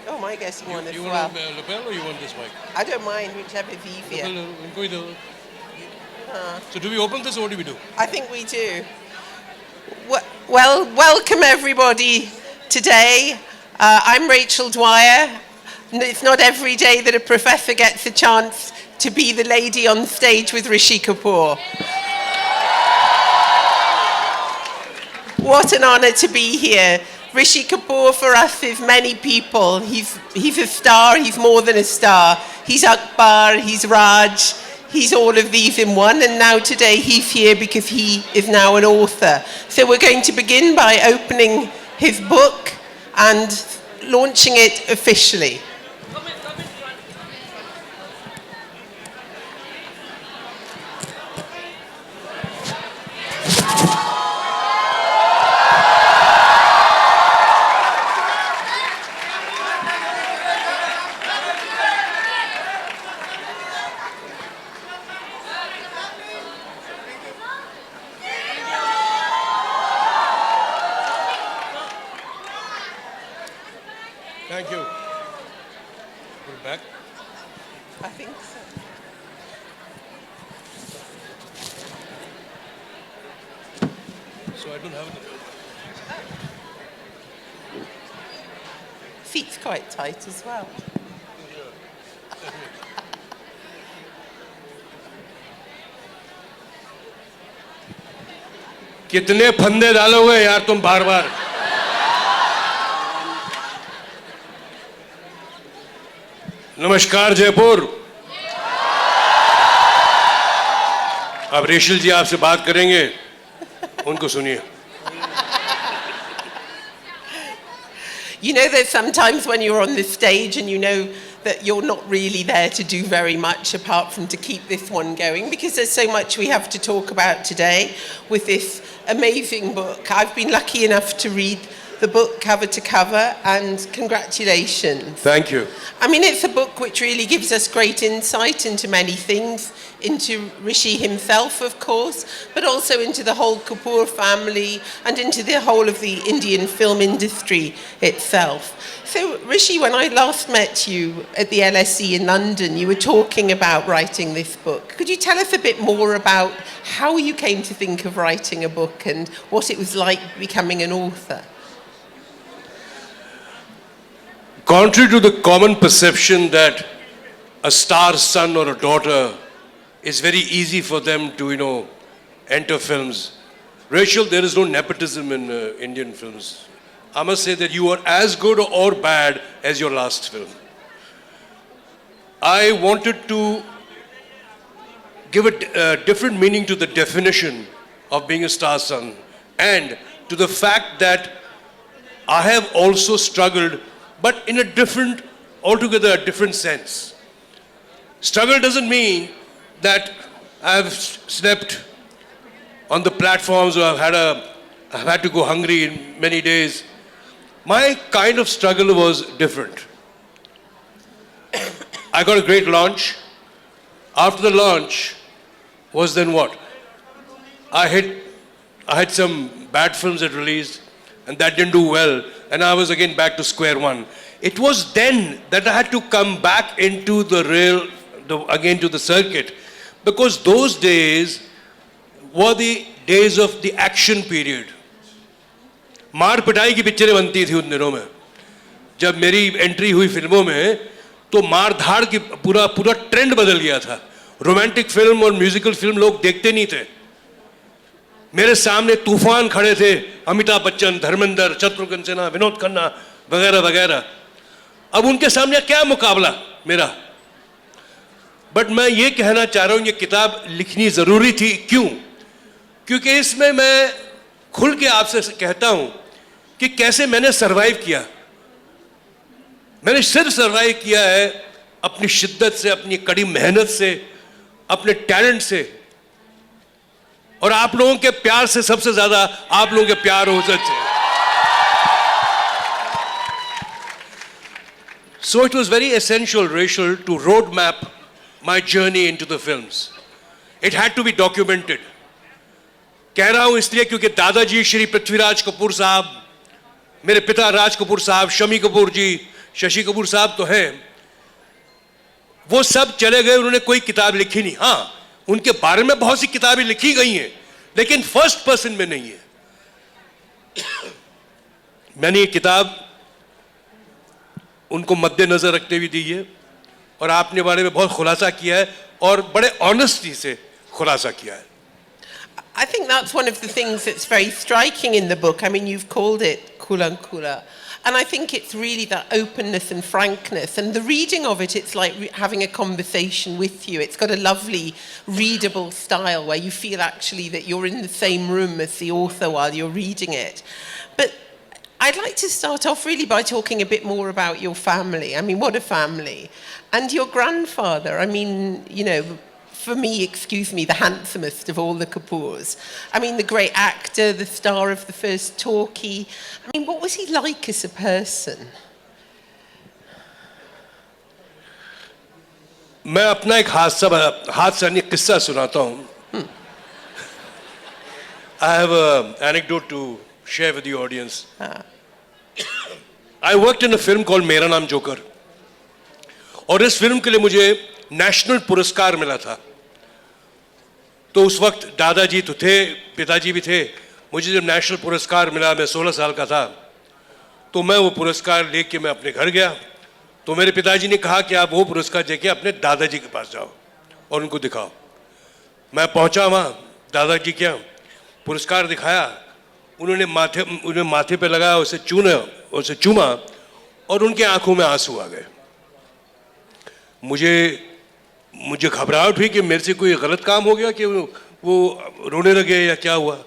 Oh, my guessing one as You well. want a lapel or you want this mic? I don't mind, whichever is easier. उनको ही दो. So do we open this or what do we do? I think we do. Well, welcome everybody today. I'm Rachel Dwyer. It's not every day that a professor gets a chance to be the lady on stage with Rishi Kapoor. What an honor to be here. Rishi Kapoor for us is many people. He's a star, he's more than a star. He's Akbar, he's Raj, he's all of these in one, and now today he's here because he is now an author. So we're going to begin by opening his book and launching it officially. Thank you. Put it back. I think so. So I don't have it. Seat's quite tight as well. कितने फंदे डालोगे यार तुम बार बार. नमस्कार जयपुर. अब racial जी आपसे बात करेंगे, उनको सुनिए. You know that sometimes when you're on the stage and you know that you're not really there to do very much apart from to keep this one going, because there's so much we have to talk about today with this amazing book. I've been lucky enough to read the book cover to cover, and congratulations. Thank you. I mean, it's a book which really gives us great insight into many things, into Rishi himself, of course, but also into the whole Kapoor family and into the whole of the Indian film industry itself. So, Rishi, when I last met you at the LSE in London, you were talking about writing this book. Could you tell us a bit more about how you came to think of writing a book and what it was like becoming an author? Contrary to the common perception that a star son or a daughter is very easy for them to, enter films, Rachel, there is no nepotism in Indian films. I must say that you are as good or bad as your last film. I wanted to give a different meaning to the definition of being a star son and to the fact that I have also struggled, but in a altogether different sense. Struggle doesn't mean that I've slept on the platforms or I've had to go hungry in many days. My kind of struggle was different. I got a great launch. After the launch was then what? I had some bad films that released and that didn't do well, and I was again back to square one. It was then that I had to come back into again to the circuit, because those days were the days of the action period. मार पिटाई की पिक्चरें बनती थी उन दिनों में. जब मेरी एंट्री हुई फिल्मों में तो मार धाड़ की पूरा ट्रेंड बदल गया था. रोमांटिक फिल्म और म्यूजिकल फिल्म लोग देखते नहीं थे. मेरे सामने तूफान खड़े थे, अमिताभ बच्चन, धर्मेंद्र, शत्रुघ्न सिन्हा, विनोद खन्ना वगैरह वगैरह. अब उनके सामने क्या मुकाबला मेरा. बट मैं ये कहना चाह रहा हूं, ये किताब लिखनी जरूरी थी. क्यों? क्योंकि इसमें मैं खुल के आपसे कहता हूं कि कैसे मैंने सरवाइव किया. मैंने सिर्फ सरवाइव किया है अपनी शिद्दत से, अपनी कड़ी मेहनत से, अपने टैलेंट से, और आप लोगों के प्यार से. सबसे ज्यादा आप लोगों के प्यार हो सकते. So it was very essential, Rachel, to roadmap my journey into the films. It had to be documented. कह रहा हूं इसलिए क्योंकि दादाजी श्री पृथ्वीराज कपूर साहब, मेरे पिता राज कपूर साहब, शमी कपूर जी, शशि कपूर साहब तो हैं, वो सब चले गए, उन्होंने कोई किताब लिखी नहीं. हाँ, उनके बारे में बहुत सी किताबें लिखी गई हैं, लेकिन फर्स्ट पर्सन में नहीं है. मैंने ये किताब उनको मद्देनजर रखते हुए दी है और आपने बारे में बहुत खुलासा किया है और बड़े ऑनेस्टी से खुलासा किया है. I think that's one of the things that's very striking in the book. I mean, you've called it Kulankula. And I think it's really that openness and frankness. And the reading of it, it's like having a conversation with you. It's got a lovely, readable style where you feel actually that you're in the same room as the author while you're reading it. But I'd like to start off really by talking a bit more about your family. I mean, what a family. And your grandfather, I mean, you know, for me, excuse me, the handsomest of all the Kapoors. I mean, the great actor, the star of the first talkie. I mean, what was he like as a person? मैं अपना एक हादसा किस्सा सुनाता हूँ. I have an anecdote to share with the audience. I worked in a film called मेरा नाम joker. और इस फिल्म के लिए मुझे नेशनल पुरस्कार मिला था. तो उस वक्त दादाजी तो थे, पिताजी भी थे. मुझे जब नेशनल पुरस्कार मिला, मैं 16 साल का था, तो मैं वो पुरस्कार लेके मैं अपने घर गया. तो मेरे पिताजी ने कहा कि आप वो पुरस्कार लेके अपने दादाजी के पास जाओ और उनको दिखाओ. मैं पहुंचा वहाँ, दादाजी क्या पुरस्कार दिखाया, उन्होंने माथे पे लगाया, उसे चूमा और उनके आंखों में आंसू आ गए. मुझे घबराहट हुई कि मेरे से कोई गलत काम हो गया कि वो रोने लगे या क्या हुआ.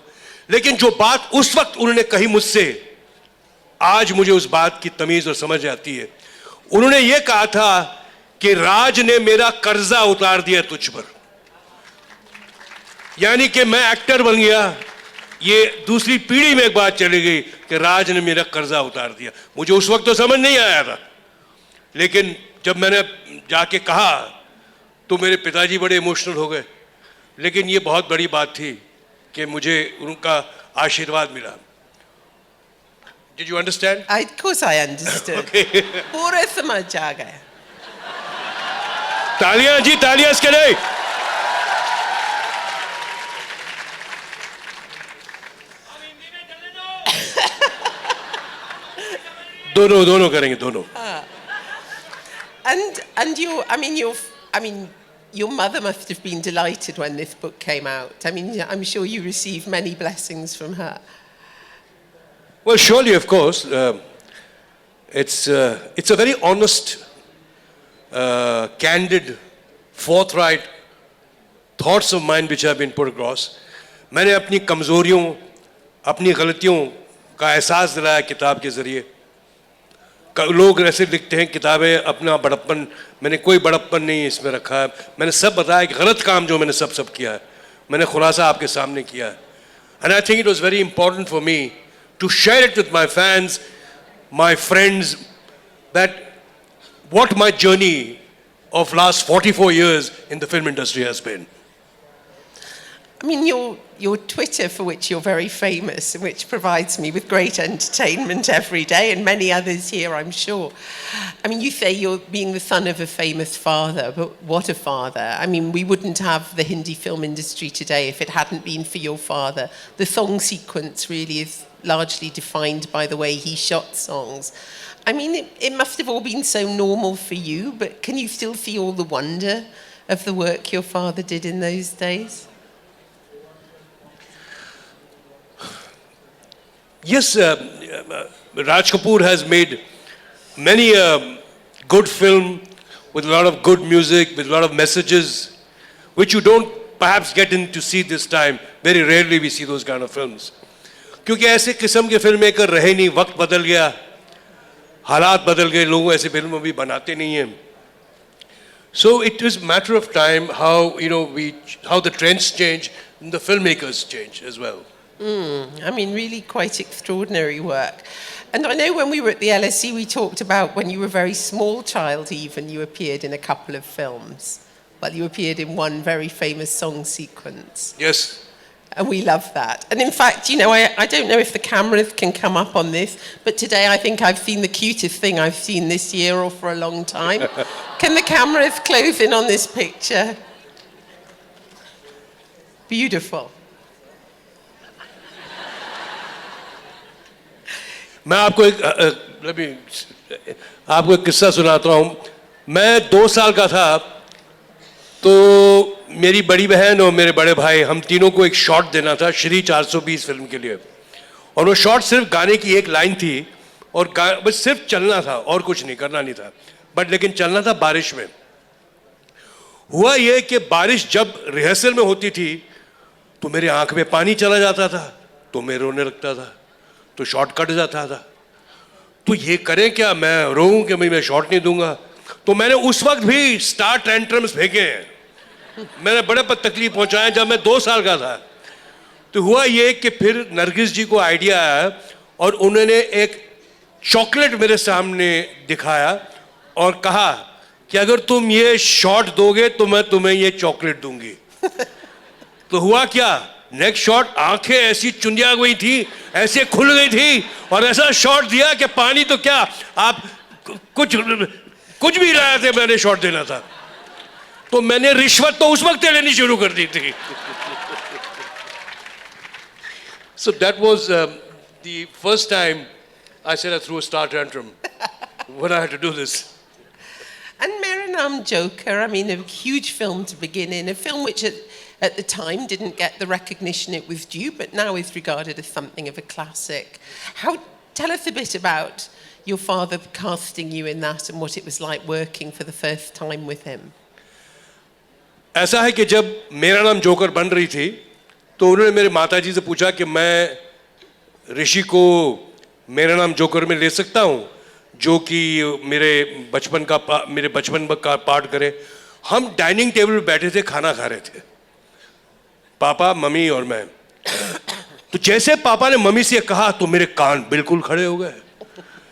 लेकिन जो बात उस वक्त उन्होंने कही मुझसे, आज मुझे उस बात की तमीज और समझ आती है. उन्होंने ये कहा था कि राज ने मेरा कर्जा उतार दिया तुझ पर. यानी कि मैं एक्टर बन गया. ये दूसरी पीढ़ी में एक बात चली गई कि राज ने मेरा कर्जा उतार दिया. मुझे उस वक्त तो समझ नहीं आया था, लेकिन जब मैंने जाके कहा तो मेरे पिताजी बड़े इमोशनल हो गए. लेकिन ये बहुत बड़ी बात थी कि मुझे उनका आशीर्वाद मिला. Did you understand? Of course I understood. Okay. पूरा समझ आ गया. तालियां जी, तालियां इसके लिए. दोनों करेंगे, दोनों. And your mother must have been delighted when this book came out. I mean, I'm sure you received many blessings from her. Well, surely, of course. It's a very honest, candid, forthright thoughts of mine which have been put across. मैंने अपनी कमजोरियों, अपनी गलतियों का एहसास दिलाया किताब के जरिए. लोग ऐसे लिखते हैं किताबें अपना बड़प्पन, मैंने कोई बड़प्पन नहीं इसमें रखा है. मैंने सब बताया कि गलत काम जो मैंने सब किया है, मैंने खुलासा आपके सामने किया है. And I think it was very important for me to share it with my fans, my friends, that what my journey of last 44 years in the film industry has been. I mean, your Twitter, for which you're very famous, which provides me with great entertainment every day, and many others here, I'm sure. I mean, you say you're being the son of a famous father, but what a father. I mean, we wouldn't have the Hindi film industry today if it hadn't been for your father. The song sequence really is largely defined by the way he shot songs. I mean, it must have all been so normal for you, but can you still see all the wonder of the work your father did in those days? Yes, Raj Kapoor has made many good film with a lot of good music, with a lot of messages, which you don't perhaps get in to see this time. Very rarely we see those kind of films. क्योंकि ऐसे किस्म के film maker रहे नहीं, वक्त बदल गया, हालात बदल गए, लोग ऐसे फिल्म अभी बनाते नहीं हैं. So it is a matter of time how how the trends change and the filmmakers change as well. I mean, really quite extraordinary work. And I know when we were at the LSE, we talked about when you were a very small child even, you appeared in a couple of films. Well, you appeared in one very famous song sequence. Yes. And we love that. And in fact, you know, I don't know if the cameras can come up on this, but today I think I've seen the cutest thing I've seen this year or for a long time. Can the cameras close in on this picture? Beautiful. मैं आपको एक किस्सा सुनाता हूँ. मैं 2 साल का था तो मेरी बड़ी बहन और मेरे बड़े भाई हम तीनों को एक शॉट देना था श्री 420 फिल्म के लिए. और वो शॉट सिर्फ गाने की एक लाइन थी और बस सिर्फ चलना था और कुछ नहीं करना नहीं था. बट लेकिन चलना था बारिश में. हुआ ये कि बारिश जब रिहर्सल में होती थी तो मेरे आंख में पानी चला जाता था तो मैं रोने लगता था तो शॉट कट जाता था. तो ये करें क्या, मैं रोऊं कि मैं शॉट नहीं दूंगा. तो मैंने उस वक्त भी स्टार टेंट्रम्स फेंके हैं. मैंने बड़े पर तकलीफ पहुंचाया जब मैं 2 साल का था. तो हुआ ये कि फिर नरगिस जी को आइडिया आया और उन्होंने एक चॉकलेट मेरे सामने दिखाया और कहा कि अगर तुम ये शॉट दोगे तो मैं तुम्हें ये चॉकलेट दूंगी. तो हुआ क्या, नेक्स्ट शॉट आंखें ऐसी चुंदिया गई थी, ऐसे खुल गई थी और ऐसा शॉट दिया कि पानी तो क्या, आप कुछ भी लाए थे मैंने शॉट देना था. तो मैंने रिश्वत तो उस वक्त लेनी शुरू कर दी थी. So that was the first time I said I threw a star tantrum when I had to do this. And Mera Naam Joker, I mean, a huge film to begin in, a film which at the time didn't get the recognition it was due, but now is regarded as something of a classic. Tell us a bit about your father casting you in that and what it was like working for the first time with him. ऐसा है कि जब मेरा नाम joker बन रही थी तो उन्होंने मेरे माताजी से पूछा कि मैं ऋषि को मेरा नाम जोकर में ले सकता हूँ जो कि मेरे बचपन का पार्ट करे. हम डाइनिंग टेबल पे बैठे थे, खाना खा रहे थे, पापा मम्मी और मैं. तो जैसे पापा ने मम्मी से कहा तो मेरे कान बिल्कुल खड़े हो गए.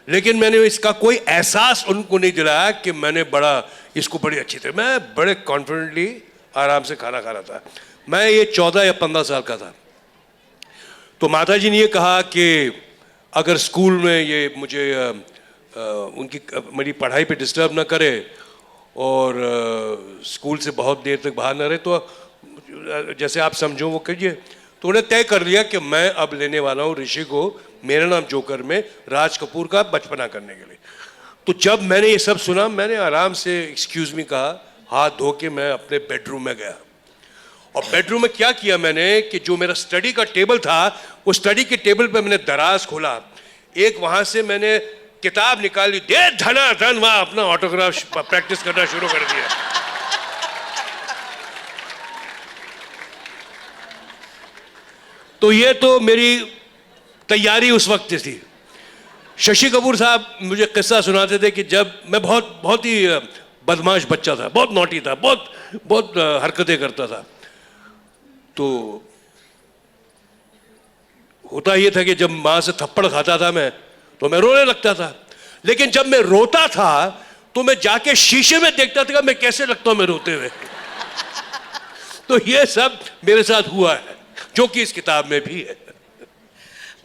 लेकिन मैंने इसका कोई एहसास उनको नहीं दिलाया कि मैंने इसको बड़ी अच्छी तरह, मैं बड़े कॉन्फिडेंटली आराम से खाना खा रहा था. मैं ये 14 या 15 साल का था. तो माताजी ने ये कहा कि अगर स्कूल में ये मुझे मेरी पढ़ाई पे डिस्टर्ब ना करे और स्कूल से बहुत देर तक बाहर ना रहे तो जैसे आप समझो वो कीजिए. तो उन्हें तय कर लिया कि मैं अब लेने वाला हूँ ऋषि को मेरा नाम जोकर में राज कपूर का बचपना करने के लिए. तो जब मैंने ये सब सुना मैंने आराम से एक्सक्यूज मी कहा, हाथ धो के मैं अपने बेडरूम में गया. और बेडरूम में क्या किया मैंने कि जो मेरा स्टडी का टेबल था वो स्टडी के टेबल पे मैंने दराज खोला, एक वहां से मैंने किताब निकाली, दे धना धन, वहां अपना ऑटोग्राफ प्रैक्टिस करना शुरू कर दिया. तो ये तो मेरी तैयारी उस वक्त थी. शशि कपूर साहब मुझे किस्सा सुनाते थे कि जब मैं बहुत ही बदमाश बच्चा था, बहुत नॉटी था, बहुत हरकतें करता था. तो होता ये था कि जब माँ से थप्पड़ खाता था मैं तो मैं रोने लगता था. लेकिन जब मैं रोता था तो मैं जाके शीशे में देखता था कि मैं कैसे लगता हूं मैं रोते हुए. तो ये सब मेरे साथ हुआ है जो कि इस किताब में भी है.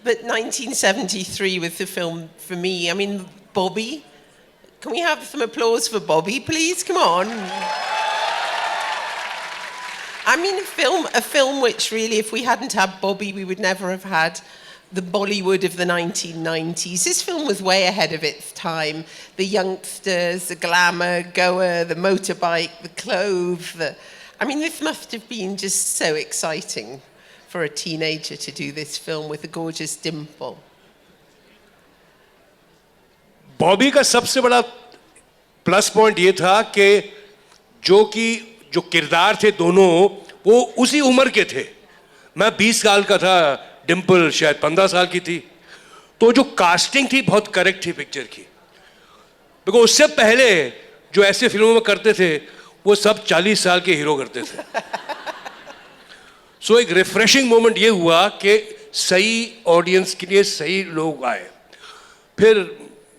But 1973 was the film for me. I mean, Bobby. Can we have some applause for Bobby, please? Come on. I mean, a film which really, if we hadn't had Bobby, we would never have had the Bollywood of the 1990s. This film was way ahead of its time. The youngsters, the glamour, Goa, the motorbike, the clothes. I mean, this must have been just so exciting for a teenager to do this film with a gorgeous dimple. Bobby का सबसे बड़ा plus point ये था कि जो किरदार थे दोनों वो उसी उम्र के थे. मैं 20 साल का था, डिम्पल शायद 15 साल की थी. तो जो कास्टिंग थी बहुत करेक्ट थी पिक्चर की. बिकॉज उससे पहले जो ऐसे फिल्मों में करते थे वो सब 40 साल के हीरो करते थे. सो एक रिफ्रेशिंग मोमेंट ये हुआ कि सही ऑडियंस के लिए सही लोग आए. फिर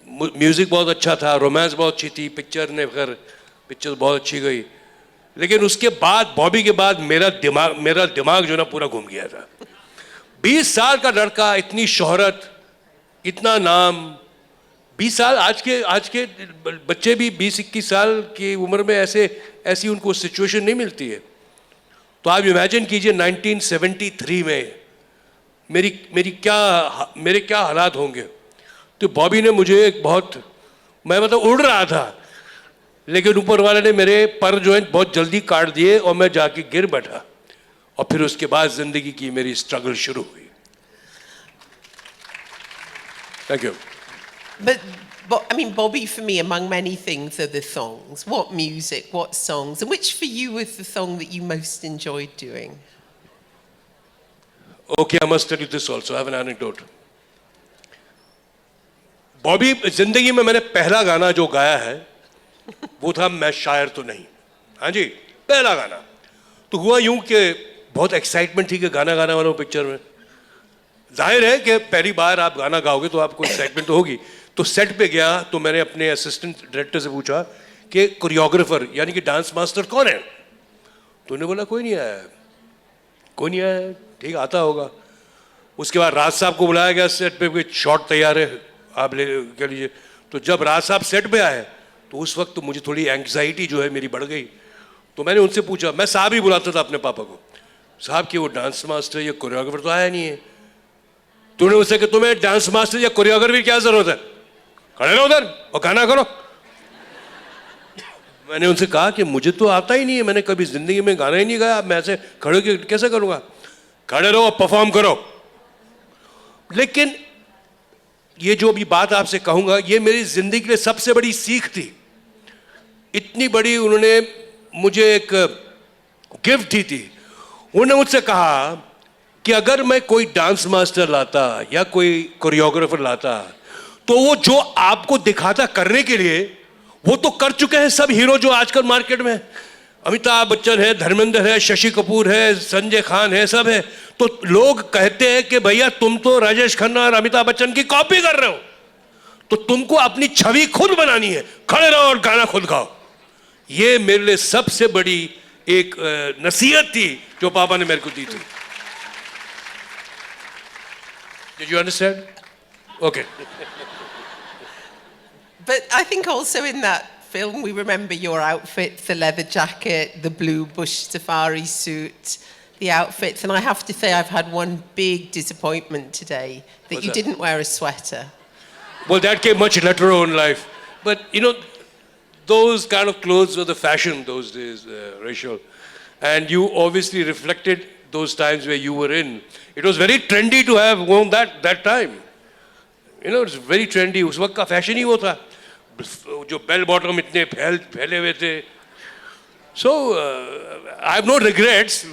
म्यूजिक बहुत अच्छा था, रोमांस बहुत अच्छी थी, पिक्चर बहुत अच्छी गई. लेकिन उसके बाद बॉबी के बाद मेरा दिमाग जो ना पूरा घूम गया था. 20 साल का लड़का, इतनी शोहरत, इतना नाम. 20 साल, आज के बच्चे भी 20-21 साल की उम्र में ऐसी उनको सिचुएशन नहीं मिलती है. तो आप इमेजिन कीजिए 1973 में मेरे क्या हालात होंगे. तो बॉबी ने मुझे मैं मतलब उड़ रहा था, लेकिन ऊपर वाले ने मेरे पर जो है बहुत जल्दी काट दिए और मैं जाके गिर बैठा. और फिर उसके बाद जिंदगी की मेरी स्ट्रगल शुरू हुई. Thank you. But I mean, Bobby, for me, among many things, are the songs. What music, what songs, and which for you was the song that you most enjoyed doing? Okay, I must tell you this also. I have an anecdote. Bobby जिंदगी में मैंने पहला गाना जो गाया है वो था मैं शायर तो नहीं. हाँ जी, पहला गाना. तो हुआ यूं कि बहुत एक्साइटमेंट थी कि गाना गाना वाला पिक्चर में. जाहिर है कि पहली बार आप गाना गाओगे तो आपको एक्साइटमेंट तो होगी. तो सेट पे गया तो मैंने अपने असिस्टेंट डायरेक्टर से पूछा कि कोरियोग्राफर यानी कि डांस मास्टर कौन है. तो उन्होंने बोला कोई नहीं आया. ठीक, आता होगा. उसके बाद राज साहब को बुलाया गया सेट पे, कोई शॉट तैयार है, आप ले लीजिए. तो जब राज साहब सेट पे आए तो उस वक्त तो मुझे थोड़ी एंग्जाइटी जो है मेरी बढ़ गई. तो मैंने उनसे पूछा, मैं साहब ही बुलाता था अपने पापा को, साहब कि वो डांस मास्टर या कोरियोग्राफर तो आया नहीं है. तो उन्होंने उससे कि तुम्हें डांस मास्टर या कोरियोग्राफर की क्या जरूरत है, खड़े रहो उधर और गाना करो. मैंने उनसे कहा कि मुझे तो आता ही नहीं है, मैंने कभी जिंदगी में गाना ही नहीं गाया, मैं ऐसे खड़े होकर कैसे करूंगा. खड़े रहो, परफॉर्म करो. लेकिन ये जो अभी बात आपसे कहूंगा, ये मेरी जिंदगी के लिए सबसे बड़ी सीख थी. इतनी बड़ी उन्होंने मुझे एक गिफ्ट दी थी. उन्होंने मुझसे कहा कि अगर मैं कोई डांस मास्टर लाता या कोई कोरियोग्राफर लाता तो वो जो आपको दिखाता करने के लिए वो तो कर चुके हैं सब हीरो जो आजकल मार्केट में. अमिताभ बच्चन है, धर्मेंद्र है, शशि कपूर है, संजय खान है, सब है. तो लोग कहते हैं कि भैया तुम तो राजेश खन्ना और अमिताभ बच्चन की कॉपी कर रहे हो, तो तुमको अपनी छवि खुद बनानी है, खड़े रहो और गाना खुद गाओ. ये मेरे लिए सबसे बड़ी एक नसीहत थी जो पापा ने मेरे को दी थी. Did you understand? Okay. But I think also in that film we remember your outfits, the leather jacket, the blue bush safari suit, the outfits. And I have to say I've had one big disappointment today, that What's you that? didn't wear a sweater. Well, that came much later on in life. But, you know, those kind of clothes were the fashion those days, Rachel. And you obviously reflected those times where you were in. It was very trendy to have worn that time. You know, it's very trendy. उस वक्त का fashion ही वो था, जो bell bottom इतने फैले हुए थे. So I have no regrets.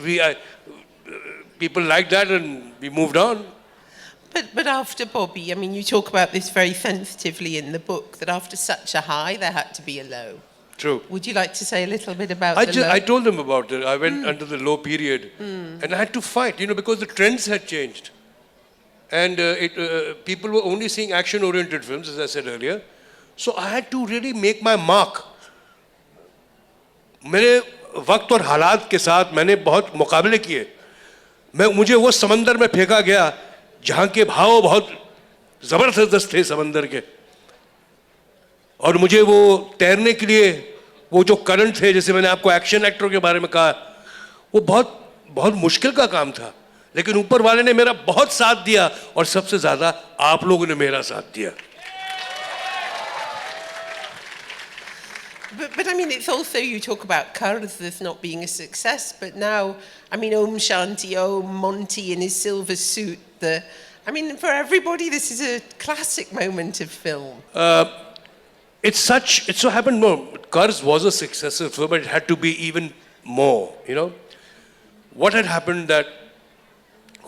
People liked that and we moved on. But after Bobby, I mean, you talk about this very sensitively in the book, that after such a high there had to be a low. True. Would you like to say a little bit about the low? I told them about it. I went under the low period and I had to fight, you know, because the trends had changed. And people were only seeing action-oriented films, as I said earlier. So I had to really make my mark. मेरे वक्त और हालात के साथ मैंने बहुत मुकाबले किए. मुझे वो समंदर में फेंका गया जहाँ के भाव बहुत ज़बरदस्त थे समंदर के. और मुझे वो तैरने के लिए वो जो करंट थे, जैसे मैंने आपको एक्शन एक्टरों के बारे में कहा, वो बहुत बहुत मुश्किल का काम था. लेकिन ऊपर वाले ने मेरा बहुत साथ दिया और सबसे ज़्यादा आप लोगों ने मेरा साथ दिया. But I mean, it's also, you talk about Curse as not being a success, but now, I mean, Om Shanti Om, Monty in his silver suit, I mean, for everybody, this is a classic moment of film. It so happened more. Curse was a successful film, but it had to be even more, you know. What had happened that,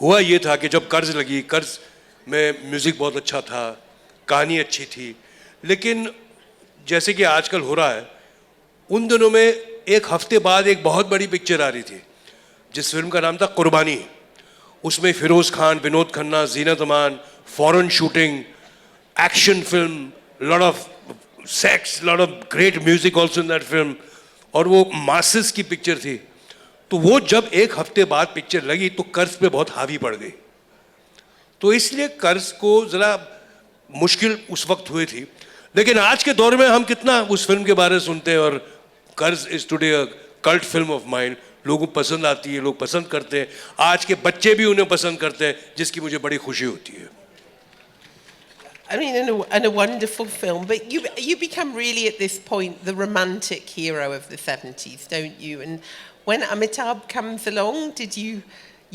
हुआ ये था कि जब कर्ज लगी, कर्ज में music बहुत अच्छा था, कहानी अच्छी थी, लेकिन जैसे कि आजकल हो रहा है, उन दिनों में एक हफ्ते बाद एक बहुत बड़ी पिक्चर आ रही थी जिस फिल्म का नाम था कुर्बानी. उसमें Feroz Khan, Vinod Khanna, Zeenat Aman, foreign shooting, action film, lot of sex, lot of great music also in that film. और वो मासेस की पिक्चर थी, तो वो जब एक हफ्ते बाद पिक्चर लगी तो कर्ज पे बहुत हावी पड़ गई। तो इसलिए कर्ज को ज़रा मुश्किल उस वक्त हुई थी, लेकिन आज के दौर में हम कितना उस फिल्म के बारे में सुनते हैं, और कर्ज is today a cult film of mind, लोगों को पसंद आती है, लोग पसंद करते हैं, आज के बच्चे भी उन्हें पसंद करते हैं, जिसकी मुझे बड़ी खुशी होती है। I mean, and a wonderful film. But you become really at this point the romantic hero of the 70s, don't you? And when Amitabh comes along, you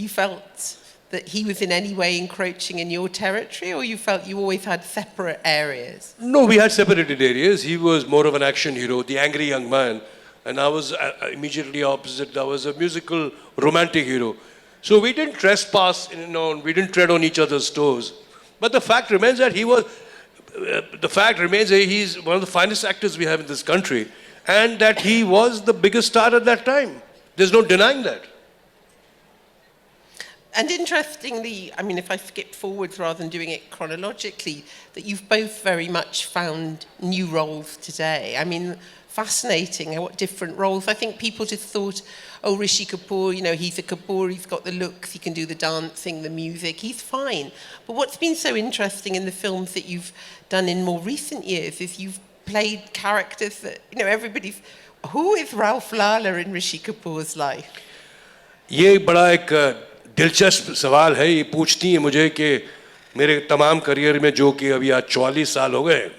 felt that he was in any way encroaching in your territory, or you felt you always had separate areas? No, we had separated areas. He was more of an action hero, the angry young man, and I was immediately opposite. I was a musical romantic hero. So we didn't trespass, we didn't tread on each other's toes. But the fact remains that he's one of the finest actors we have in this country, and that he was the biggest star at that time. There's no denying that. And interestingly, I mean, if I skip forwards rather than doing it chronologically, that you've both very much found new roles today. I mean, fascinating what different roles. I think people just thought, oh, Rishi Kapoor, he's a Kapoor, he's got the looks, he can do the dancing, the music, he's fine. But what's been so interesting in the films that you've done in more recent years is you've played characters that, everybody's, who is Ralph Lala in Rishi Kapoor's life? ये बड़ा एक दिलचस्प सवाल है। ये पूछती है मुझे कि मेरे तमाम करियर में, जो कि अभी आज 44 साल हो गए,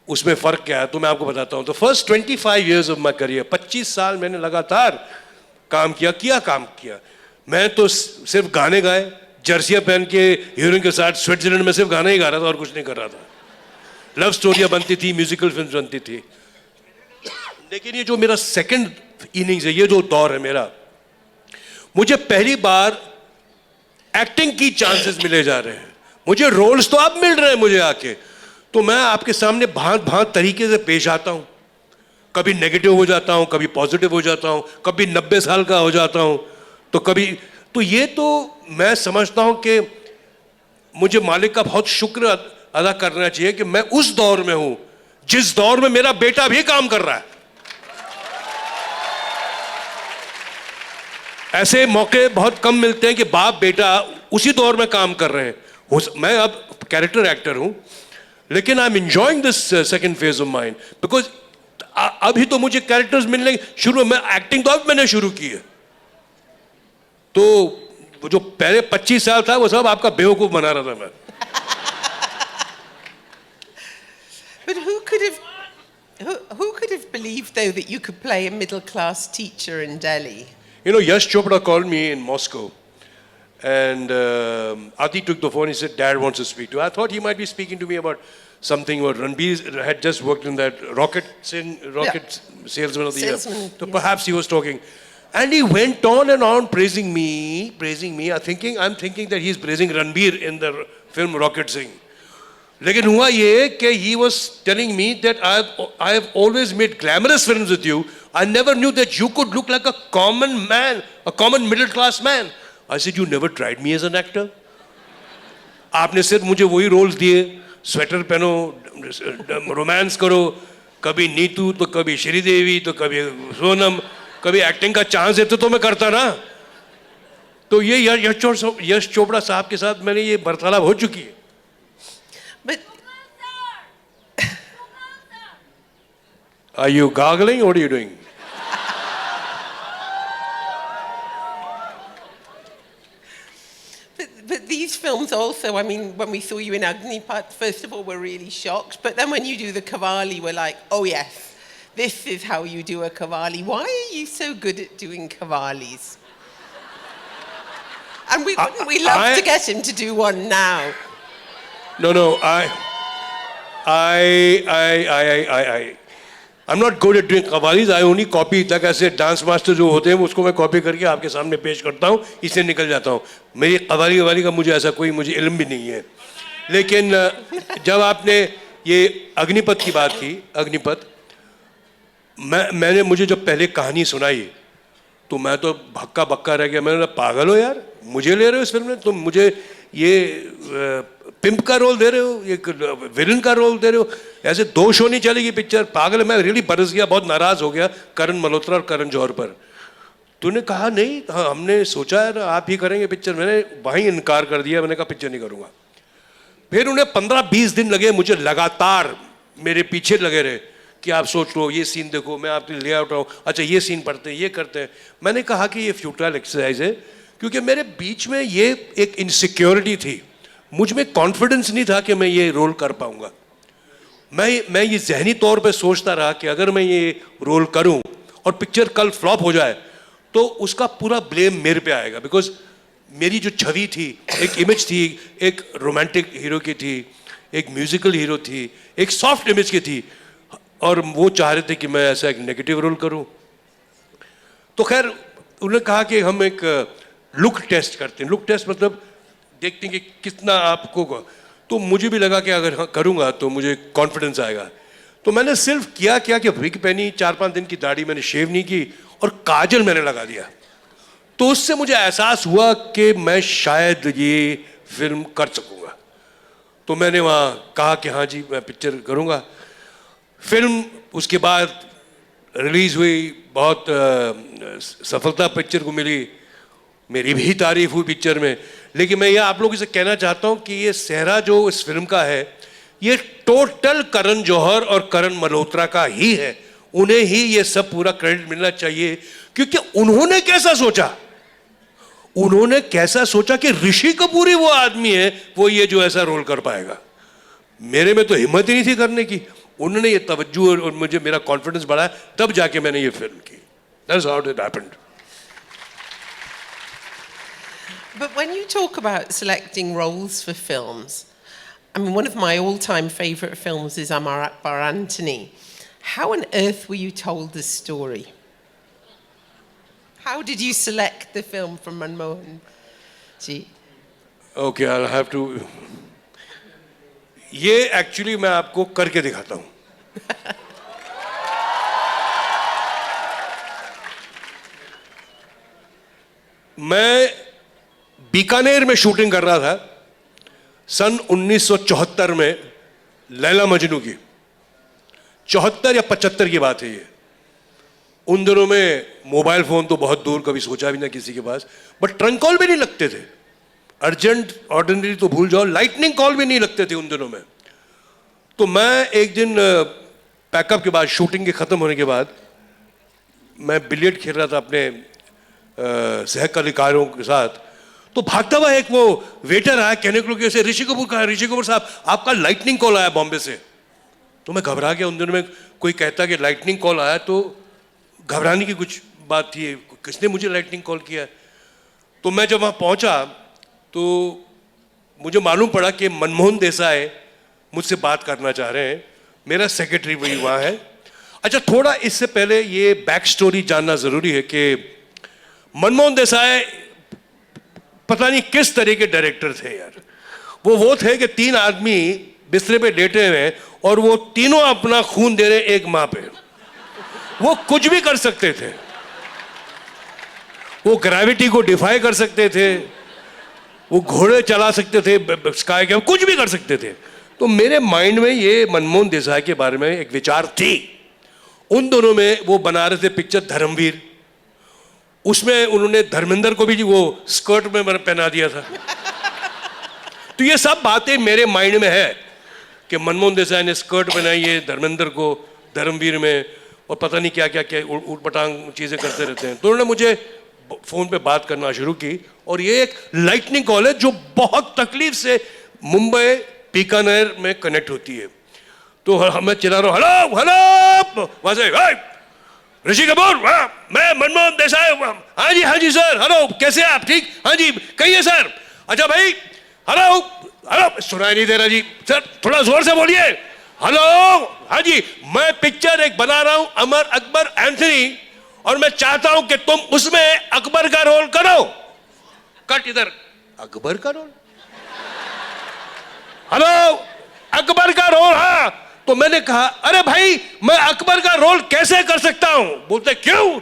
उसमें फ़र्क क्या है। तो मैं आपको बताता हूँ। तो first 25 years of my career, 25 साल मैंने लगातार काम किया। मैं तो सिर्फ गाने गाए, जर्सियाँ पहन के हीरोइन के साथ स्विट्जरलैंड में सिर्फ गाना ही गा रहा था और कुछ नहीं कर रहा था। लव स्टोरियाँ बनती थी, म्यूजिकल फिल्म बनती थी। लेकिन ये जो मेरा सेकंड इनिंग्स है, ये जो दौर है मेरा, मुझे पहली बार एक्टिंग की चांसेस मिले जा रहे हैं। मुझे रोल्स तो अब मिल रहे हैं मुझे आके, तो मैं आपके सामने भांत तरीके से पेश आता हूं। कभी नेगेटिव हो जाता हूं, कभी पॉजिटिव हो जाता हूं, कभी 90 साल का हो जाता हूं, तो ये तो मैं समझता हूं कि मुझे मालिक का बहुत शुक्र अदा करना चाहिए कि मैं उस दौर में हूं जिस दौर में मेरा बेटा भी काम कर रहा है। ऐसे मौके बहुत कम मिलते हैं कि बाप बेटा उसी दौर में काम कर रहे हैं। मैं अब कैरेक्टर एक्टर हूं, लेकिन I am enjoying this second phase of mind, because अभी तो मुझे कैरेक्टर्स मिलने शुरू, मैं एक्टिंग तो अब मैंने शुरू की है। तो जो पहले 25 साल था वो सब आपका बेवकूफ बना रहा था मैं। But who could have believed though that you could play a middle class teacher in Delhi? Yash Chopra called me in Moscow, and Ati took the phone. He said, "Dad wants to speak to you." I thought he might be speaking to me about something. Or Ranbir had just worked in that rocket salesman of the year. So perhaps he was talking, and he went on and on praising me. I'm thinking that he's praising Ranbir in the film Rocket Singh. लेकिन हुआ ये कि he was telling me that I have always made glamorous films with you. I never knew that you could look like a common man, a common middle class man. I said, you never tried me as an actor. आपने सिर्फ मुझे वही roles दिए, sweater पहनो, romance करो, कभी नीतू तो कभी श्रीदेवी तो कभी सोनम, कभी एक्टिंग का चांस देते तो मैं करता ना। तो ये यश चोपड़ा साहब के साथ मैंने ये वार्तालाप हो चुकी है। But are you gargling? What are you doing? But these films also, I mean, when we saw you in Agnipath, first of all, we're really shocked. But then when you do the Qawwali, we're like, oh yes, this is how you do a Qawwali. Why are you so good at doing Qawwalis? And we love to get him to do one now. No, I'm not good at doing qawwalis. I only copy तक ऐसे dance master जो होते हैं उसको मैं copy करके आपके सामने पेश करता हूँ, इससे निकल जाता हूँ। मेरी qawwali का मुझे ऐसा कोई इल्म भी नहीं है। लेकिन जब आपने ये अग्निपथ की बात की, अग्निपथ, मैंने मुझे जब पहले कहानी सुनाई तो मैं तो भक्का बक्का रह गया। मैंने कहा पागल हो यार, मुझे ले रहे हो इस फिल्म में? तुम मुझे ये पिंप का रोल दे रहे हो, एक विलन का रोल दे रहे हो, ऐसे 2 शो नहीं चलेगी पिक्चर, पागल है। मैं रियली बरस गया, बहुत नाराज हो गया करण मल्होत्रा और करण जौहर पर। तूने कहा नहीं, हाँ हमने सोचा है ना आप ही करेंगे पिक्चर, मैंने वहीं इनकार कर दिया, मैंने कहा पिक्चर नहीं करूँगा। फिर उन्हें 15-20 दिन लगे, मुझे लगातार मेरे पीछे लगे रहे कि आप सोच लो, ये सीन देखो, मैं आपके लिए ले आउट रहा हूँ, अच्छा ये सीन पढ़ते हैं, ये करते हैं। मैंने कहा कि ये फ्यूटाइल एक्सरसाइज है, क्योंकि मेरे बीच में ये एक इनसिक्योरिटी थी, मुझ में कॉन्फिडेंस नहीं था कि मैं ये रोल कर पाऊंगा। मैं ये जहनी तौर पे सोचता रहा कि अगर मैं ये रोल करूं और पिक्चर कल फ्लॉप हो जाए तो उसका पूरा ब्लेम मेरे पे आएगा, बिकॉज मेरी जो छवि थी, एक इमेज थी, एक रोमांटिक हीरो की थी, एक म्यूजिकल हीरो थी, एक सॉफ्ट इमेज की थी, और वो चाह रहे थे कि मैं ऐसा एक नेगेटिव रोल करूं। तो खैर उन्होंने कहा कि हम एक लुक टेस्ट करते हैं। लुक टेस्ट मतलब देखते हैं कि कितना आपको, तो मुझे भी लगा कि अगर हाँ करूंगा तो मुझे कॉन्फिडेंस आएगा। तो मैंने सिर्फ किया कि विग पहनी, 4-5 दिन की दाढ़ी मैंने शेव नहीं की और काजल मैंने लगा दिया। तो उससे मुझे एहसास हुआ कि मैं शायद ये फिल्म कर सकूंगा। तो मैंने वहाँ कहा कि हाँ जी मैं पिक्चर करूँगा। फिल्म उसके बाद रिलीज़ हुई, बहुत सफलता पिक्चर को मिली, मेरी भी तारीफ हुई पिक्चर में। लेकिन मैं ये आप लोगों से कहना चाहता हूँ कि ये सेहरा जो इस फिल्म का है, ये टोटल करण जौहर और करण मल्होत्रा का ही है। उन्हें ही ये सब पूरा क्रेडिट मिलना चाहिए, क्योंकि उन्होंने कैसा सोचा कि ऋषि कपूर ही वो आदमी है वो ये जो ऐसा रोल कर पाएगा। मेरे में तो हिम्मत ही नहीं थी करने की। उन्होंने ये तवज्जो और मुझे मेरा कॉन्फिडेंस बढ़ाया, तब जाके मैंने ये फिल्म की। That's how it happened. But when you talk about selecting roles for films, I mean, one of my all-time favourite films is Amar Akbar Anthony. How on earth were you told this story? How did you select the film from Manmohan ji? Okay, I'll have to. ये actually मैं आपको करके दिखाता हूँ। मैं बीकानेर में shooting कर रहा था सन 1974 में, लैला मजनू की। 74 या 75 की बात है ये। उन दिनों में मोबाइल फोन तो बहुत दूर, कभी सोचा भी ना किसी के पास, बट ट्रंक कॉल भी नहीं लगते थे। अर्जेंट ऑर्डिनरी तो भूल जाओ, लाइटनिंग कॉल भी नहीं लगते थे उन दिनों में। तो मैं एक दिन पैकअप के बाद, शूटिंग के ख़त्म होने के बाद, मैं बिलियर्ड खेल रहा था अपने सहकलाकारों के साथ। तो भागता हुआ एक वो वेटर आया, कहने को कि ऋषि कपूर कहा, ऋषि कपूर साहब आपका लाइटनिंग कॉल आया बॉम्बे से। तो मैं घबरा गया। उन दिनों में कोई कहता कि लाइटनिंग कॉल आया तो घबराने की कुछ बात थी, किसने मुझे लाइटनिंग कॉल किया। तो मैं जब वहाँ पहुँचा तो मुझे मालूम पड़ा कि मनमोहन देसाई मुझसे बात करना चाह रहे हैं। मेरा सेक्रेटरी वही वहाँ है। अच्छा, थोड़ा इससे पहले ये बैक स्टोरी जानना ज़रूरी है कि मनमोहन देसाई पता नहीं किस तरह के डायरेक्टर थे यार। वो थे कि 3 आदमी बिस्तरे पे लेटे हुए और वो तीनों अपना खून दे रहे एक माँ पे। वो कुछ भी कर सकते थे, वो ग्रेविटी को डिफाई कर सकते थे, वो घोड़े चला सकते थे, स्काई के कुछ भी कर सकते थे। तो मेरे माइंड में ये मनमोहन देसाई के बारे में एक विचार थी। उन दोनों में वो बना रहे थे पिक्चर धर्मवीर। उसमें उन्होंने धर्मेंद्र को भी वो स्कर्ट में पहना दिया था। तो ये सब बातें मेरे माइंड में है कि मनमोहन देसाई ने स्कर्ट बनाई है धर्मेंद्र को धर्मवीर में, और पता नहीं क्या क्या क्या ऊटपटांग चीज़ें करते रहते हैं। तो उन्होंने मुझे फ़ोन पे बात करना शुरू की, और ये एक लाइटनिंग कॉल है जो बहुत तकलीफ से मुंबई बीकानेर में कनेक्ट होती है। तो मैं चिल्ला रहा हूँ, हेलो हेलो, वहाँ से ऋषि कपूर, मैं मनमोहन देसाई, हाँ जी सर, हेलो कैसे आप, ठीक, हाँ जी कहिए सर। अच्छा भाई, हेलो हेलो, सुनाई नहीं दे रहा जी, सर थोड़ा जोर से बोलिए, हेलो, हाँ जी मैं पिक्चर एक बना रहा हूं अमर अकबर एंथनी, और मैं चाहता हूं कि तुम उसमें अकबर का रोल करो। कट इधर, अकबर का रोल, हेलो अकबर का रोल, हाँ। तो मैंने कहा अरे भाई मैं अकबर का रोल कैसे कर सकता हूं। बोलते क्यों?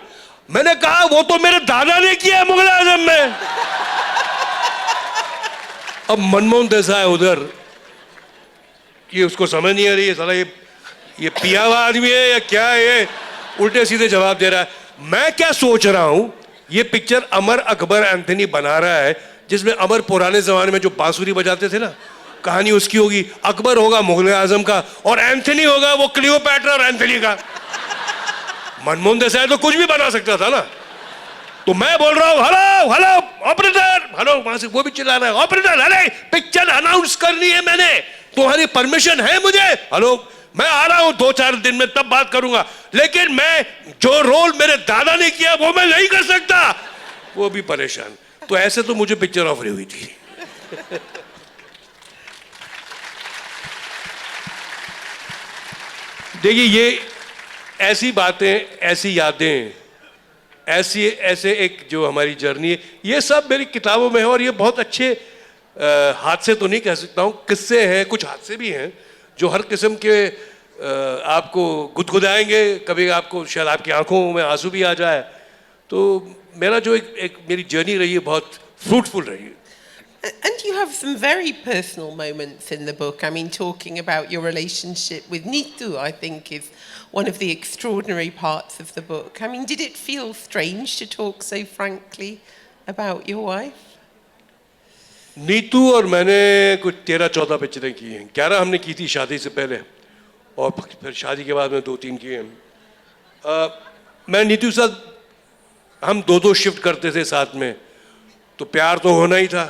मैंने कहा वो तो मेरे दादा ने किया मुगल आजम में। अब मनमोहन देसाई उधर ये उसको समझ नहीं आ रही है, साला ये पिया हुआ आदमी है या क्या है, ये उल्टे सीधे जवाब दे रहा है। मैं क्या सोच रहा हूं, ये पिक्चर अमर अकबर एंथनी बना रहा है, जिसमें अमर पुराने जमाने में जो बांसुरी बजाते थे ना, कहानी उसकी होगी, अकबर होगा मुगल आजम का और एंथनी होगा वो क्लियोपैट्रा और एंथनी का। मनमोहन देसाई तो कुछ भी बना सकता था ना। तो मैं बोल रहा हूं हेलो हेलो ऑपरेटर, हेलो, वहां से वो भी चिल्ला रहा है ऑपरेटर, अरे पिक्चर अनाउंस करनी है मैंने, तुम्हारी परमिशन है मुझे? हेलो, मैं आ रहा हूं 2-4 दिन में, तब बात करूंगा, लेकिन मैं जो रोल मेरे दादा ने किया वो मैं नहीं कर सकता। वो भी परेशान। तो ऐसे तो मुझे पिक्चर ऑफर हुई थी। देखिए, ये ऐसी बातें, ऐसी यादें, ऐसे एक जो हमारी जर्नी है, ये सब मेरी किताबों में है। और ये बहुत अच्छे हादसे तो नहीं कह सकता हूँ, किस्से हैं, कुछ हादसे भी हैं जो हर किस्म के आपको गुदगुदाएंगे, कभी आपको शायद आपकी आंखों में आंसू भी आ जाए। तो मेरा जो एक मेरी जर्नी रही है, बहुत फ्रूटफुल रही है। And you have some very personal moments in the book. I mean, talking about your relationship with Neetu, I think, is one of the extraordinary parts of the book. I mean, did it feel strange to talk so frankly about your wife? Neetu और मैंने कुछ 13-14 पिक्चरें की हैं। 11 हमने की थी शादी से पहले, और फिर शादी के बाद में 2-3 किए हैं। मैं नीतू के साथ हम 2-2 शिफ्ट करते थे साथ में, तो प्यार तो होना ही था।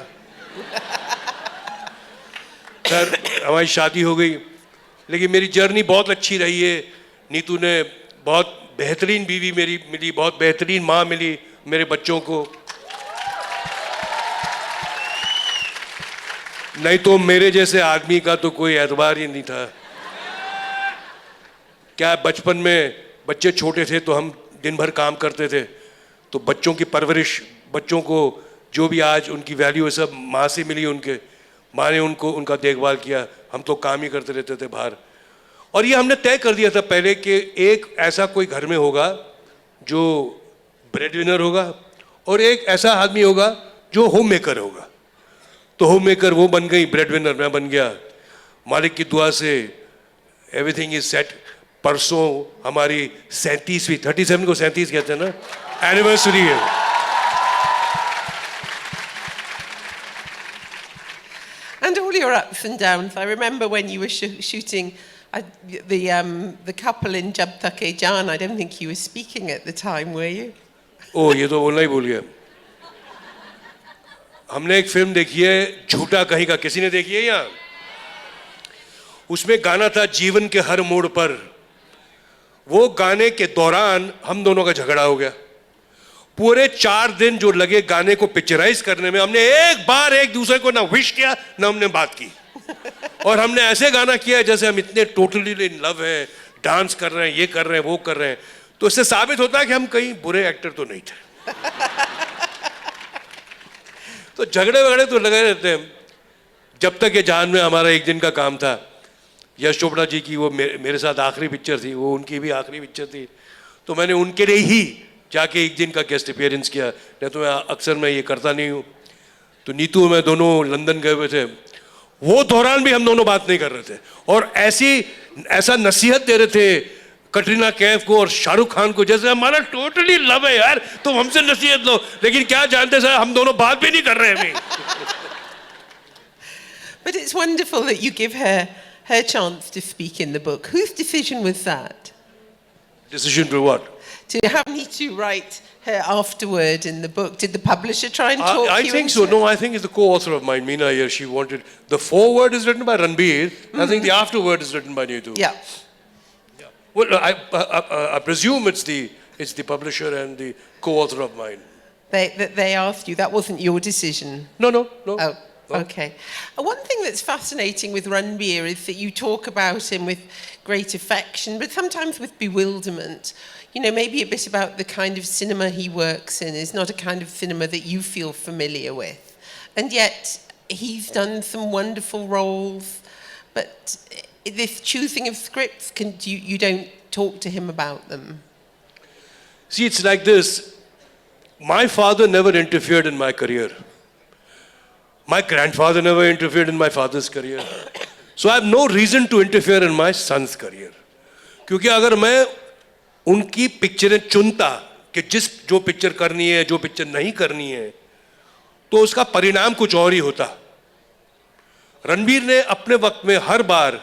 फिर हमारी शादी हो गई, लेकिन मेरी जर्नी बहुत अच्छी रही है। नीतू ने बहुत बेहतरीन बीवी मेरी मिली, बहुत बेहतरीन माँ मिली मेरे बच्चों को। नहीं तो मेरे जैसे आदमी का तो कोई एतबार ही नहीं था। क्या बचपन में बच्चे छोटे थे तो हम दिन भर काम करते थे, तो बच्चों की परवरिश, बच्चों को जो भी आज उनकी वैल्यू है सब माँ से मिली। उनके माँ ने उनका देखभाल किया, हम तो काम ही करते रहते थे बाहर। और ये हमने तय कर दिया था पहले कि एक ऐसा कोई घर में होगा जो ब्रेड विनर होगा, और एक ऐसा आदमी होगा जो होम मेकर होगा। तो होम मेकर वो बन गई, ब्रेड विनर मैं बन गया। मालिक की दुआ से एवरीथिंग इज सेट। परसों हमारी 37वीं, 37 को 37 कहते हैं ना, एनिवर्सरी है। And all your ups and downs. I remember when you were shooting the couple in Jab Tak Hai Jaan. I don't think you were speaking at the time, were you? ओ, ये तो बोलना ही भूल गया। हमने एक film देखी है, झूठा कहीं का, किसी ने देखी है यहाँ? उसमें गाना था जीवन के हर मोड़ पर। वो गाने के दौरान हम दोनों का झगड़ा हो गया। पूरे 4 दिन जो लगे गाने को पिक्चराइज करने में, हमने एक बार एक दूसरे को ना विश किया ना हमने बात की। और हमने ऐसे गाना किया जैसे हम इतने टोटली इन लव हैं, डांस कर रहे हैं, ये कर रहे हैं, वो कर रहे हैं। तो इससे साबित होता है कि हम कहीं बुरे एक्टर तो नहीं थे। तो झगड़े वगड़े तो लगे रहते हैं। जब तक ये जान में हमारा एक दिन का काम था। यश चोपड़ा जी की वो मेरे साथ आखिरी पिक्चर थी, वो उनकी भी आखिरी पिक्चर थी। तो मैंने उनके लिए ही जाके एक दिन का गेस्ट अपीयरेंस किया, नहीं तो अक्सर मैं ये करता नहीं हूँ। तो नीतू और मैं दोनों लंदन गए हुए थे। वो दौरान भी हम दोनों बात नहीं कर रहे थे, और ऐसा नसीहत दे रहे थे कटरीना कैफ को और शाहरुख खान को, जैसे हमारा टोटली लव है यार, तुम हमसे नसीहत लो। लेकिन क्या जानते सर, हम दोनों बात भी नहीं कर रहे अभी। But it's wonderful that you give her chance to speak in the book. Whose decision was that? Decision to what? To have me to write her afterword in the book. Did the publisher try and talk I you think into so. it? No, I think it's the co-author of mine, Meena here. She wanted the foreword is written by Ranbir. I think the afterword is written by Neetu. Yeah. Well, I presume it's the publisher and the co-author of mine. They asked you. That wasn't your decision. No. Oh, No. okay. One thing that's fascinating with Ranbir is that you talk about him with great affection, but sometimes with bewilderment. You know, maybe a bit about the kind of cinema he works in is not a kind of cinema that you feel familiar with. And yet, he's done some wonderful roles, but this choosing of scripts, you don't talk to him about them. See, it's like this. My father never interfered in my career. My grandfather never interfered in my father's career. So I have no reason to interfere in my son's career. क्योंकि अगर मैं उनकी पिक्चरें चुनता कि जो picture करनी है, जो पिक्चर नहीं करनी है, तो उसका परिणाम कुछ और ही होता. रणबीर ने अपने वक्त में हर बार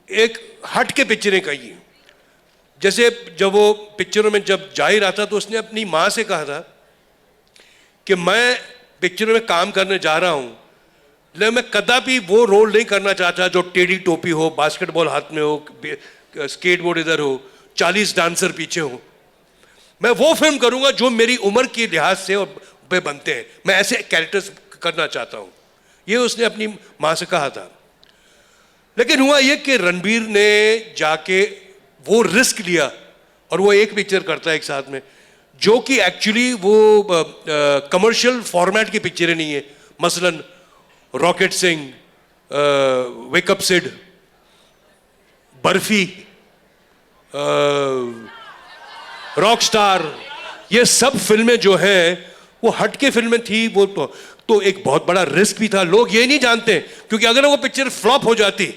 एक हट के पिक्चरें कही. जैसे जब वो पिक्चरों में जब जा ही रहा था तो उसने अपनी माँ से कहा था कि मैं पिक्चरों में काम करने जा रहा हूँ, लेकिन मैं कदापि वो रोल नहीं करना चाहता जो टेढ़ी टोपी हो, बास्केटबॉल हाथ में हो, स्केटबोर्ड इधर हो, 40 डांसर पीछे हो. मैं वो फिल्म करूँगा जो मेरी उम्र के लिहाज से पे बनते हैं. मैं ऐसे कैरेक्टर्स करना चाहता हूँ. ये उसने अपनी माँ से कहा था. लेकिन हुआ ये कि रणबीर ने जाके वो रिस्क लिया और वो एक पिक्चर करता है एक साथ में, जो कि एक्चुअली वो कमर्शियल फॉर्मेट की पिक्चरें नहीं है. मसलन Rocket Singh, wake up Sid, Barfi, Rockstar, ये सब फिल्में जो हैं वो हटके फिल्में थी. वो तो एक बहुत बड़ा रिस्क भी था. लोग ये नहीं जानते, क्योंकि अगर वो पिक्चर फ्लॉप हो जाती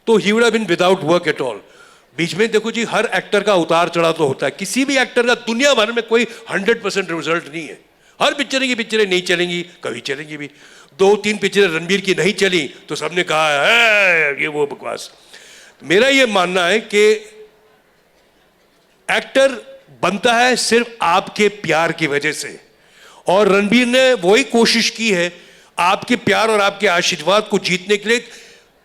तो he would have been without work at all. बीच में देखो जी, हर एक्टर का उतार चढ़ाव तो होता है. किसी भी एक्टर का दुनिया भर में कोई 100% रिजल्ट नहीं है. हर पिक्चर की पिक्चरें नहीं चलेंगी, कभी चलेंगी भी. 2-3 पिक्चरें रणबीर की नहीं चली तो सबने कहा है ये वो बकवास. मेरा ये मानना है कि एक्टर बनता है सिर्फ आपके प्यार की वजह से, और रणबीर ने वही कोशिश की है आपके प्यार और आपके आशीर्वाद को जीतने के लिए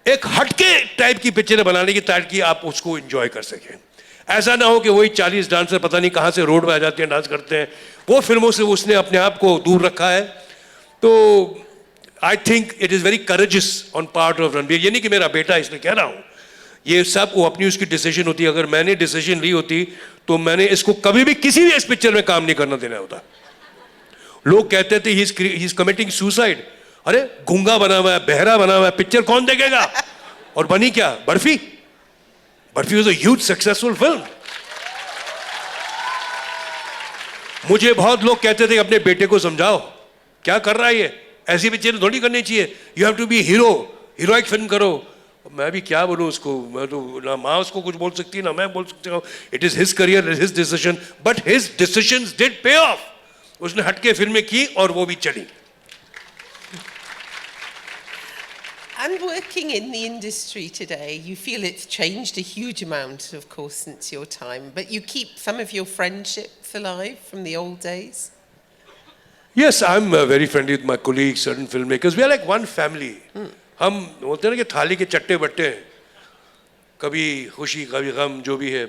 एक हटके टाइप की पिक्चरें बनाने की, ताकि आप उसको एंजॉय कर सकें. ऐसा ना हो कि वही 40 डांसर पता नहीं कहां से रोड पे आ जाते हैं, डांस करते हैं. वो फिल्मों से उसने अपने आप को दूर रखा है. तो I think it is very courageous on part of Ranbir. ये नहीं कि मेरा बेटा इसलिए कह रहा हूं, ये सब वो अपनी उसकी डिसीजन होती है. अगर मैंने डिसीजन ली होती तो मैंने इसको कभी भी किसी भी इस पिक्चर में काम नहीं करना देना होता. लोग कहते थे ही इज कमिटिंग सुसाइड. अरे गूंगा बना हुआ है, बहरा बना हुआ है, पिक्चर कौन देखेगा? और बनी क्या? Barfi. Barfi was a huge successful film. मुझे बहुत लोग कहते थे अपने बेटे को समझाओ, क्या कर रहा है ये, ऐसी पिक्चर थोड़ी करनी चाहिए, you have to be hero, heroic film करो. मैं भी क्या बोलूं उसको, मैं तो ना माँ उसको कुछ बोल सकती ना मैं बोल सकता हूँ. It is his career, his decision, but his decisions did पे ऑफ. उसने हटके फिल्में की और वो भी चली. And working in the industry today, you feel it's changed a huge amount, of course, since your time, but you keep some of your friendships alive from the old days? Yes, I'm very friendly with my colleagues, certain filmmakers. We are like one family. हम बोलते हैं ना कि थाली के चट्टे बट्टे हैं, कभी खुशी कभी गम, जो भी है.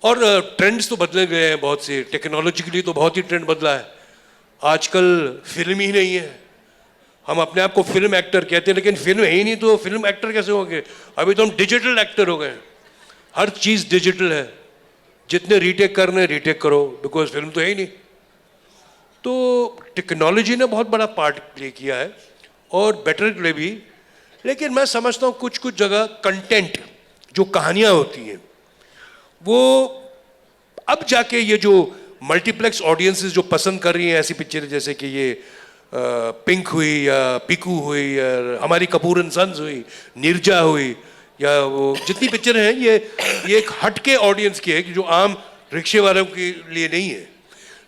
और ट्रेंड्स तो बदले गए हैं बहुत से. टेक्नोलॉजिकली तो बहुत ही ट्रेंड बदला है. आजकल फिल्म ही नहीं है. हम अपने आप को फिल्म एक्टर कहते हैं, लेकिन फिल्म है ही नहीं तो फिल्म एक्टर कैसे होंगे? अभी तो हम डिजिटल एक्टर हो गए. हर चीज़ डिजिटल है. जितने रीटेक करने रीटेक करो, बिकॉज फिल्म तो है ही नहीं. तो टेक्नोलॉजी ने बहुत बड़ा पार्ट प्ले किया है, और बेटर के लिए भी. लेकिन मैं समझता हूँ कुछ कुछ जगह कंटेंट, जो कहानियाँ होती हैं, वो अब जाके ये जो मल्टीप्लेक्स ऑडियंसेस जो पसंद कर रही हैं ऐसी पिक्चरें, जैसे कि ये पिंक हुई या पीकू हुई या हमारी कपूर एंड सन्स हुई, नीरजा हुई, या वो जितनी पिक्चरें हैं, ये एक हटके ऑडियंस की है कि जो आम रिक्शे वालों के लिए नहीं है.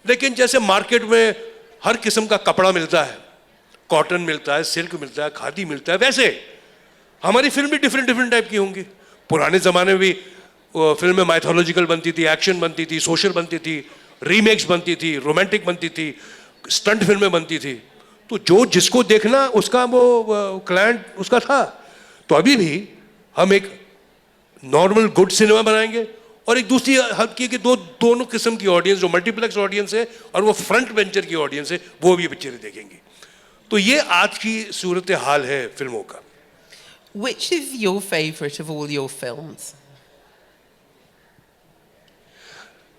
लेकिन जैसे मार्केट में हर किस्म का कपड़ा मिलता है, कॉटन मिलता है, सिल्क मिलता है, खादी मिलता है, वैसे हमारी फिल्म भी डिफरेंट डिफरेंट टाइप की होंगी. पुराने ज़माने में भी फिल्में माइथोलॉजिकल बनती थी, एक्शन बनती थी, सोशल बनती थी, रीमेक्स बनती थी, रोमांटिक बनती थी, स्टंट फिल्में बनती थी. तो जो जिसको देखना उसका वो क्लाइंट उसका था. तो अभी भी हम एक नॉर्मल गुड सिनेमा बनाएंगे, और एक दूसरी हद की कि दोनों किस्म की ऑडियंस, जो मल्टीप्लेक्स ऑडियंस है और वो फ्रंट वेंचर की ऑडियंस है, वो भी पिक्चरें देखेंगी. तो ये आज की सूरत हाल है फिल्मों का. Which is your favourite of all your films?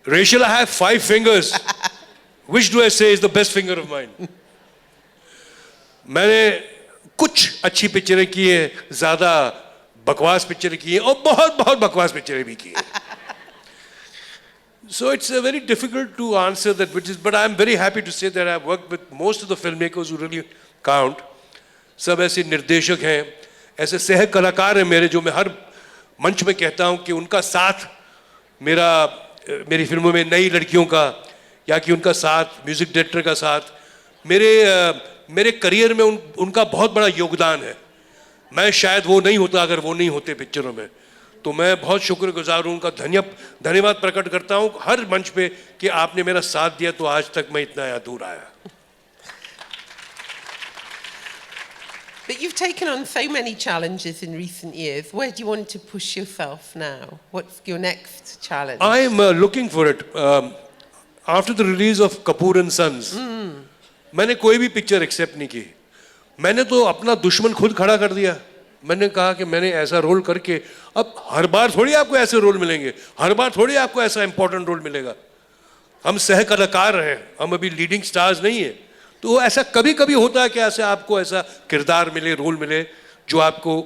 Rachel, I have 5 fingers. Which do I say is the best finger of mine? मैंने कुछ अच्छी पिक्चरें की हैं, ज़्यादा बकवास पिक्चरें की हैं, और बहुत बहुत बकवास पिक्चरें भी की हैं. So it's very difficult to answer that, but I'm very happy to say that I've worked with most of the filmmakers who really count. सब ऐसे निर्देशक हैं, ऐसे सह कलाकार हैं मेरे, जो मैं हर मंच में कहता हूं कि उनका साथ मेरी फिल्मों में नई लड़कियों का, या कि उनका साथ, म्यूजिक डायरेक्टर का साथ, मेरे करियर में उनका बहुत बड़ा योगदान है। मैं शायद वो नहीं होता अगर वो नहीं होते पिक्चरों में। तो मैं बहुत शुक्रगुजार हूँ, उनका धन्यवाद प्रकट करता हूँ हर मंच पे कि आपने मेरा साथ दिया, तो आज तक मैं इतना यहाँ दूर आया। But you've taken on so many challenges in recent years. Where do you want to push yourself now? What's your next challenge? I'm looking for it. After the release of Kapoor and Sons, मैंने कोई भी picture accept नहीं की। मैंने तो अपना दुश्मन खुद खड़ा कर दिया। मैंने कहा कि मैंने ऐसा रोल करके, अब हर बार थोड़ी आपको ऐसे रोल मिलेंगे, हर बार थोड़ी आपको ऐसा इंपॉर्टेंट रोल मिलेगा। हम सह कलाकार हैं, हम अभी लीडिंग स्टार्स नहीं है। तो ऐसा कभी कभी होता है कि ऐसे आपको ऐसा किरदार मिले, रोल मिले, जो आपको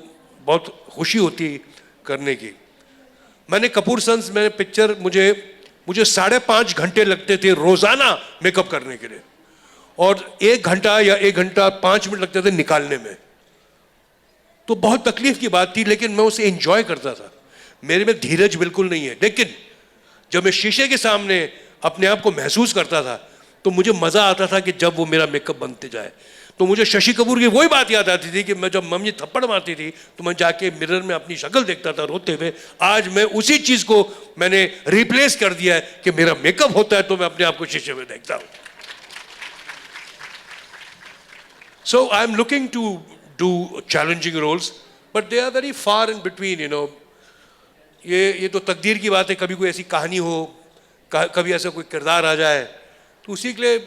बहुत खुशी होती करने की। मैंने कपूर सन्स में पिक्चर, मुझे 5.5 घंटे लगते थे रोजाना मेकअप करने के लिए, और 1 घंटा या 1 घंटा 5 मिनट लगते थे निकालने में। तो बहुत तकलीफ की बात थी, लेकिन मैं उसे एंजॉय करता था। मेरे में धीरज बिल्कुल नहीं है, लेकिन जब मैं शीशे के सामने अपने आप को महसूस करता था तो मुझे मजा आता था कि जब वो मेरा मेकअप बनते जाए। तो मुझे शशि कपूर की वही बात याद आती थी कि मैं जब मम्मी थप्पड़ मारती थी तो मैं जाके मिरर में अपनी शक्ल देखता था रोते हुए। आज मैं उसी चीज को मैंने रिप्लेस कर दिया है कि मेरा मेकअप होता है तो मैं अपने आप को शीशे में देखता हूं। So I'm looking to do challenging roles, but they are very far in between, you know. ये तो तकदीर की बात है, कभी कोई ऐसी कहानी हो, कभी ऐसा कोई किरदार आ जाए, तो उसी के लिए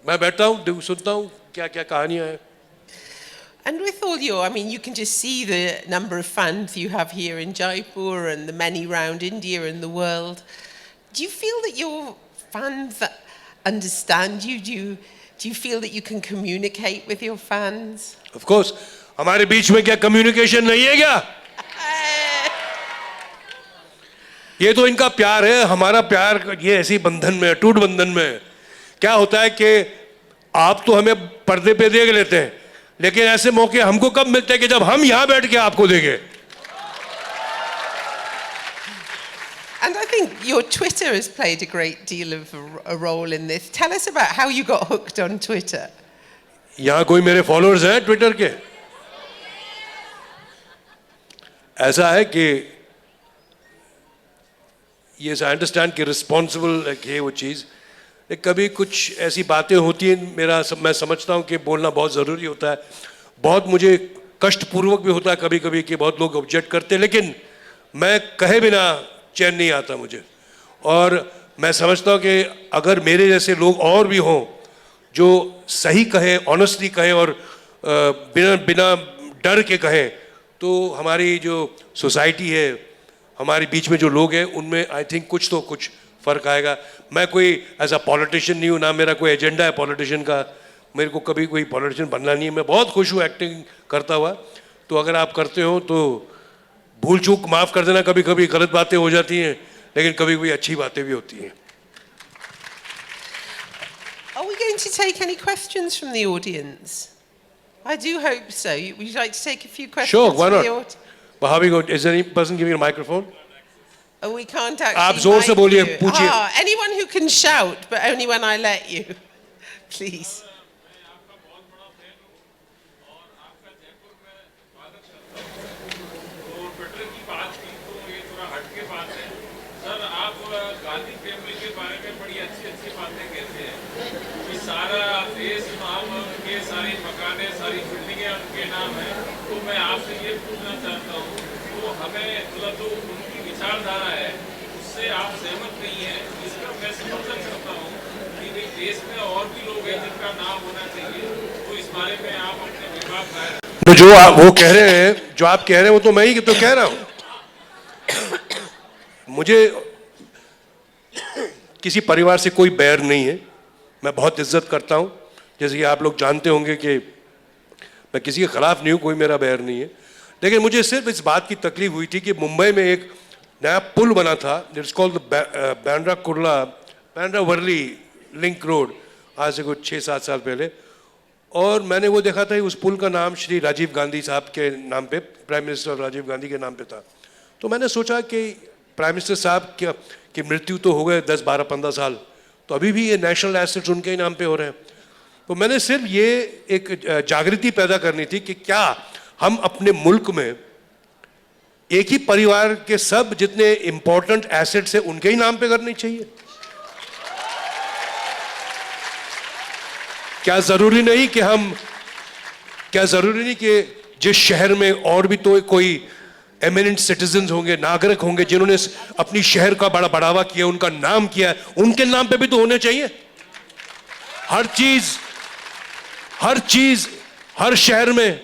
मैं बैठता हूँ, सुनता हूँ क्या क्या कहानियाँ हैं। And with all your, I mean, you can just see the number of fans you have here in Jaipur and the many round India and the world. Do you feel that your fans understand you? Do you feel that you can communicate with your fans? Of course. हमारे बीच में क्या communication नहीं है क्या? ये तो इनका प्यार है, हमारा प्यार ये ऐसी बंधन में, अटूट बंधन में। क्या होता है कि आप तो हमें पर्दे पे देख लेते हैं, लेकिन ऐसे मौके हमको कब मिलते हैं कि जब हम यहां बैठ के आपको देखें। And I think your Twitter has played a great deal of a role in this. Tell us about how you got hooked on Twitter. यहां कोई मेरे फॉलोअर्स हैं ट्विटर के? ऐसा है कि ये आई अंडरस्टैंड कि रिस्पॉन्सिबल है वो चीज़, कभी कुछ ऐसी बातें होती हैं, मैं समझता हूँ कि बोलना बहुत ज़रूरी होता है। बहुत मुझे कष्टपूर्वक भी होता है कभी कभी कि बहुत लोग ऑब्जेक्ट करते हैं, लेकिन मैं कहे बिना चैन नहीं आता मुझे। और मैं समझता हूँ कि अगर मेरे जैसे लोग और भी हों जो सही कहें, ऑनेस्टली कहें और बिना डर के कहें, तो हमारी जो सोसाइटी है, हमारे बीच में जो लोग हैं, उनमें आई थिंक कुछ फ़र्क आएगा। मैं कोई ऐसा पॉलिटिशियन नहीं हूँ, ना मेरा कोई एजेंडा है पॉलिटिशियन का, मेरे को कभी कोई पॉलिटिशियन बनना नहीं है। मैं बहुत खुश हूँ एक्टिंग करता हुआ। तो अगर आप करते हो तो भूल चूक माफ़ कर देना, कभी कभी गलत बातें हो जाती हैं, लेकिन कभी कभी अच्छी बातें भी होती हैं। Are we going to take any questions from the audience? I do hope so. Would you like to take a few questions? Sure, why from not? the audience? But how we go? Is there any person giving a microphone? Oh, we can't actually. आप जोर से बोलिए, mic you. पूछिए। Anyone who can shout, but only when I let you. Please. सारा देश नाम के सारी मकानें, सारी बिल्डिंगें उनके नाम है। तो मैं आपसे ये पूछना चाहता हूँ, तो हमें मतलब जो उनकी विचारधारा है उससे आप सहमत नहीं है, इसका मैं समर्थन करता हूँ कि देश में और भी लोग हैं जिनका नाम होना चाहिए। तो इस बारे में आप अपने विभाग का जो वो कह रहे हैं, जो आप कह रहे हैं, वो तो मैं ही तो कह रहा हूँ। मुझे किसी परिवार से कोई बैर नहीं है, मैं बहुत इज्जत करता हूँ। जैसे कि आप लोग जानते होंगे कि मैं किसी के खिलाफ नहीं हूँ, कोई मेरा बैर नहीं है। लेकिन मुझे सिर्फ इस बात की तकलीफ हुई थी कि मुंबई में एक नया पुल बना था, it's called Bandra Worli link road, आज से कुछ 6-7 साल पहले। और मैंने वो देखा था उस पुल का नाम श्री राजीव गांधी साहब के नाम पे, प्राइम मिनिस्टर राजीव गांधी के नाम पे था। तो मैंने सोचा कि प्राइम मिनिस्टर साहब की मृत्यु तो हो गए 10, 12, 15 साल, तो अभी भी ये नेशनल एसेट्स उनके ही नाम पे हो रहे हैं। तो मैंने सिर्फ ये एक जागृति पैदा करनी थी कि क्या हम अपने मुल्क में एक ही परिवार के सब जितने इंपॉर्टेंट एसेट्स हैं उनके ही नाम पे करनी चाहिए। क्या जरूरी नहीं कि जिस शहर में और भी तो कोई एमिनेंट सिटीजन्स होंगे, नागरिक होंगे जिन्होंने अपनी शहर का बड़ा बढ़ावा किया, उनका नाम किया, उनके नाम पे भी तो होने चाहिए। हर शहर में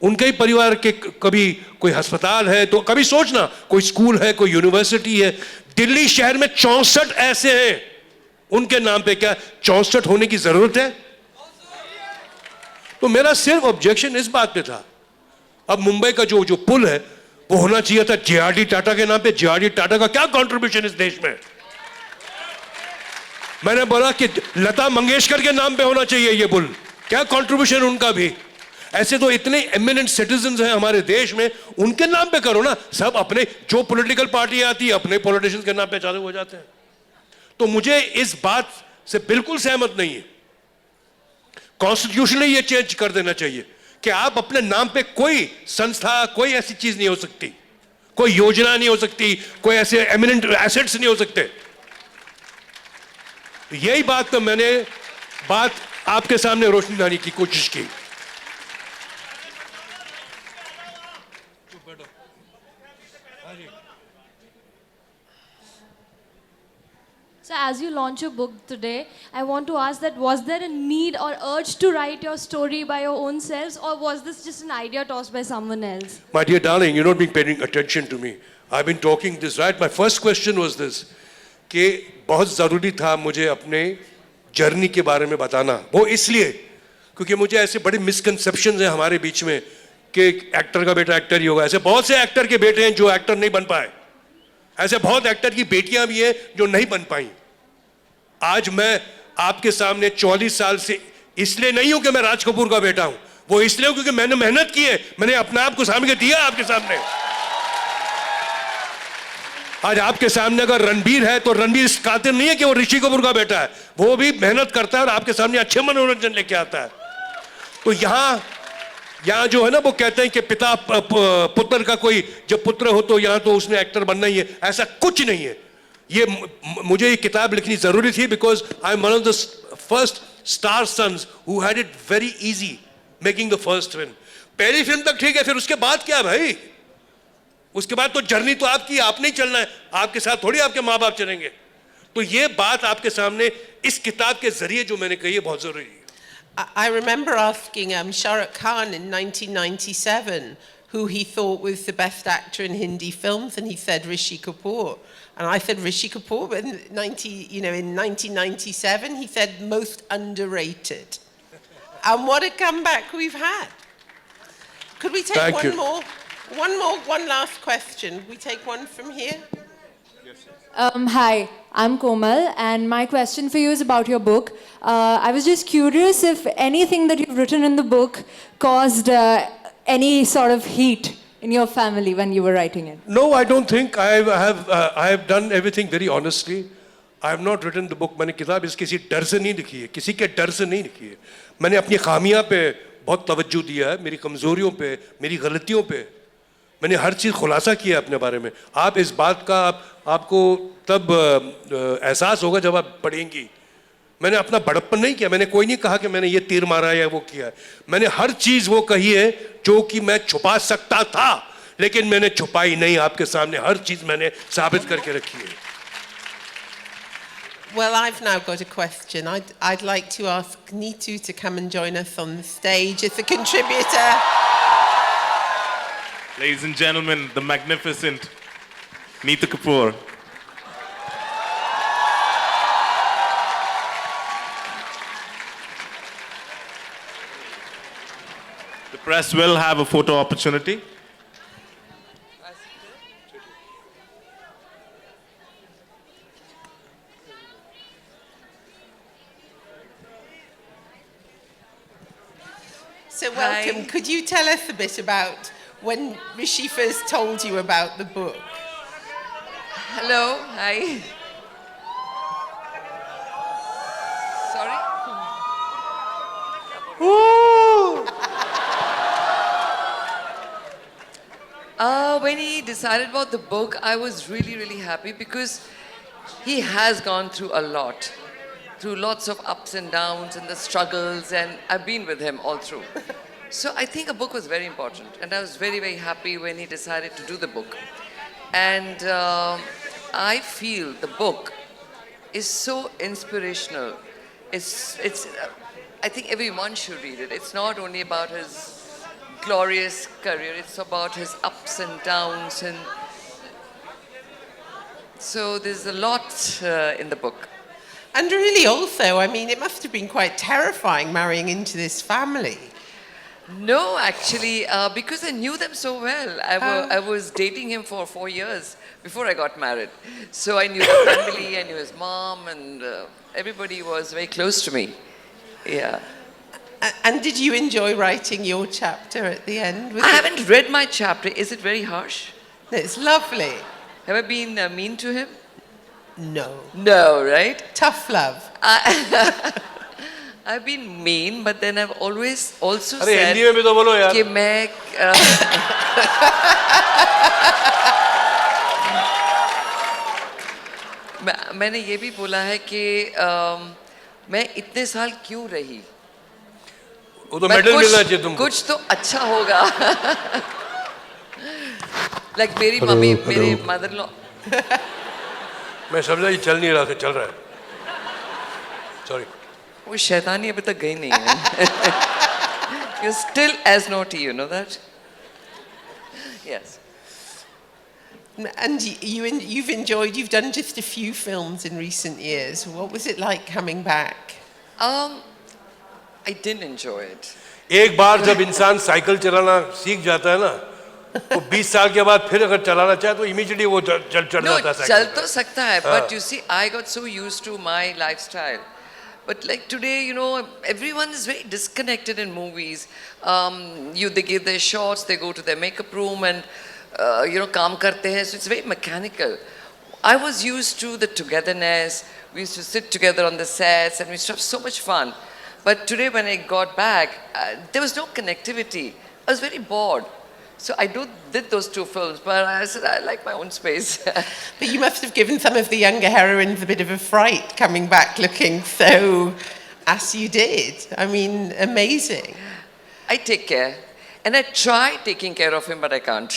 उनके ही परिवार के, कभी कोई अस्पताल है तो कभी सोचना कोई स्कूल है, कोई यूनिवर्सिटी है। दिल्ली शहर में 64 ऐसे हैं उनके नाम पे। क्या 64 होने की जरूरत है? तो मेरा सिर्फ ऑब्जेक्शन इस बात पे था, अब मुंबई का जो पुल है वो होना चाहिए था जे.आर.डी. टाटा के नाम पे। जे.आर.डी. टाटा का क्या कंट्रीब्यूशन इस देश में? मैंने बोला कि लता मंगेशकर के नाम पे होना चाहिए ये पुल, क्या कंट्रीब्यूशन उनका भी। ऐसे तो इतने एमिनेंट सिटीजन्स हैं हमारे देश में, उनके नाम पे करो ना। सब अपने जो पॉलिटिकल पार्टी आती है अपने पॉलिटिशियंस के नाम पे चालू हो जाते हैं। तो मुझे इस बात से बिल्कुल सहमत नहीं है। कॉन्स्टिट्यूशनली ये चेंज कर देना चाहिए कि आप अपने नाम पे कोई संस्था, कोई ऐसी चीज नहीं हो सकती, कोई योजना नहीं हो सकती, कोई ऐसे एमिनेंट एसेट्स नहीं हो सकते। यही बात तो मैंने आपके सामने रोशनी लाने की कोशिश की। So as you launch your book today, I want to ask that was there a need or urge to write your story by your own selves, or was this just an idea tossed by someone else? My dear darling, you're not being paying attention to me. I've been talking this, right? My first question was this, कि बहुत ज़रूरी था मुझे अपने journey के बारे में बताना। वो इसलिए क्योंकि मुझे ऐसे बड़े मिसकंसेप्शंस हैं हमारे बीच में कि एक्टर का बेटा एक्टर ही होगा। ऐसे बहुत से एक्टर के बेटे हैं जो एक्टर नहीं बन पाए, ऐसे बहुत एक्टर की बेटियां भी हैं जो नहीं बन पाई। आज मैं आपके सामने 44 साल से इसलिए नहीं हूं कि मैं राज कपूर का बेटा हूं, वो इसलिए क्योंकि मैंने मेहनत की है, मैंने अपने आप को सामने दिया आपके सामने। आज आपके सामने अगर रणबीर है तो रणबीर इस कातिर नहीं है कि वो ऋषि कपूर का बेटा है, वो भी मेहनत करता है और आपके सामने अच्छे मनोरंजन लेके आता है। तो यहाँ जो है ना वो कहते हैं कि पिता पुत्र का कोई जब पुत्र हो तो यहाँ तो उसने एक्टर बनना ही है, ऐसा कुछ नहीं है। ये मुझे ये किताब लिखनी जरूरी थी because I am one of the first star sons who had it very easy making the first film. पहली फिल्म तक ठीक है, फिर उसके बाद क्या भाई? उसके बाद तो जर्नी तो आपकी, आपने ही चलना है, आपके साथ थोड़ी आपके माँ बाप चलेंगे। तो ये बात आपके सामने इस किताब के जरिए जो मैंने कही है बहुत जरूरी है। I remember asking Shah Rukh Khan in 1997 who he thought was the best actor in Hindi films, and he said Rishi Kapoor. And I said Rishi Kapoor, but in 1997 he said most underrated. And what a comeback we've had. Could we take one last question? We take one from here. Hi, I'm Komal, and my question for you is about your book. I was just curious if anything that you've written in the book caused any sort of heat in your family when you were writing it. No, I don't think. I have done everything very honestly. I have not written the book. मैंने किताब इस किसी डर से नहीं लिखी है, किसी के डर से नहीं लिखी है। मैंने अपनी खामियां पे बहुत तवज्जो दिया है, मेरी कमजोरियों पे, मेरी गलतियों पे मैंने हर चीज़ खुलासा किया अपने बारे में। आप इस बात का आपको तब एहसास होगा जब आप पढ़ेंगी। मैंने अपना बड़प्पन नहीं किया, मैंने कोई नहीं कहा कि मैंने ये तीर मारा है या वो किया है। मैंने हर चीज़ वो कही है जो कि मैं छुपा सकता था, लेकिन मैंने छुपाई नहीं। आपके सामने हर चीज़ मैंने साबित करके रखी है। Well, I've now got a question. I'd like to ask Neetu to come and join us on the stage as a contributor. Ladies and gentlemen, the magnificent Neetu Kapoor. The press will have a photo opportunity. Miriam, could you tell us a bit about when Rishi first told you about the book? Hello, hi. Sorry? When he decided about the book, I was really, really happy because he has gone through a lot, through lots of ups and downs and the struggles, and I've been with him all through. So I think a book was very important, and I was very, very happy when he decided to do the book. And I feel the book is so inspirational. I think everyone should read it. It's not only about his glorious career, it's about his ups and downs, and so there's a lot in the book. And really also, I mean, it must have been quite terrifying marrying into this family. No, actually, because I knew them so well. I was dating him for 4 years before I got married. So I knew the family, I knew his mom, and everybody was very close to me. Yeah. And did you enjoy writing your chapter at the end? I haven't read my chapter. Is it very harsh? It's lovely. Have I been mean to him? No. No, right? Tough love. I've been mean, but then I've always also अरे said Hindi में भी तो बोलो यार. कि मैं मैंने ये भी बोला है कि मैं इतने साल क्यों रही. वो तो मेडल मिलना चाहिए तुमको. कुछ तो अच्छा होगा. Like मेरी मम्मी, मेरी मदर लो. मैं समझा ये चल नहीं रहा था, चल रहा है. Sorry. वो शैतानी अभी तक गई नहीं है. You're still as naughty, you know that? Yes. And you've done just a few films in recent years. What was it like coming back? I didn't enjoy it. एक बार जब इंसान साइकिल चलाना सीख जाता है ना, तो 20 साल के बाद फिर अगर चलाना चाहे तो इमीडिएटली वो चढ़ जाता है. चल तो सकता है, but you see, I got so used to my lifestyle. But like today, you know, everyone is very disconnected in movies. They give their shots, they go to their makeup room and, काम करते हैं. So it's very mechanical. I was used to the togetherness. We used to sit together on the sets and we used to have so much fun. But today when I got back, there was no connectivity. I was very bored. So I did those 2 films, but I said I like my own space. But you must have given some of the younger heroines a bit of a fright coming back looking so as you did. I mean, amazing. I take care. And I try taking care of him, but I can't.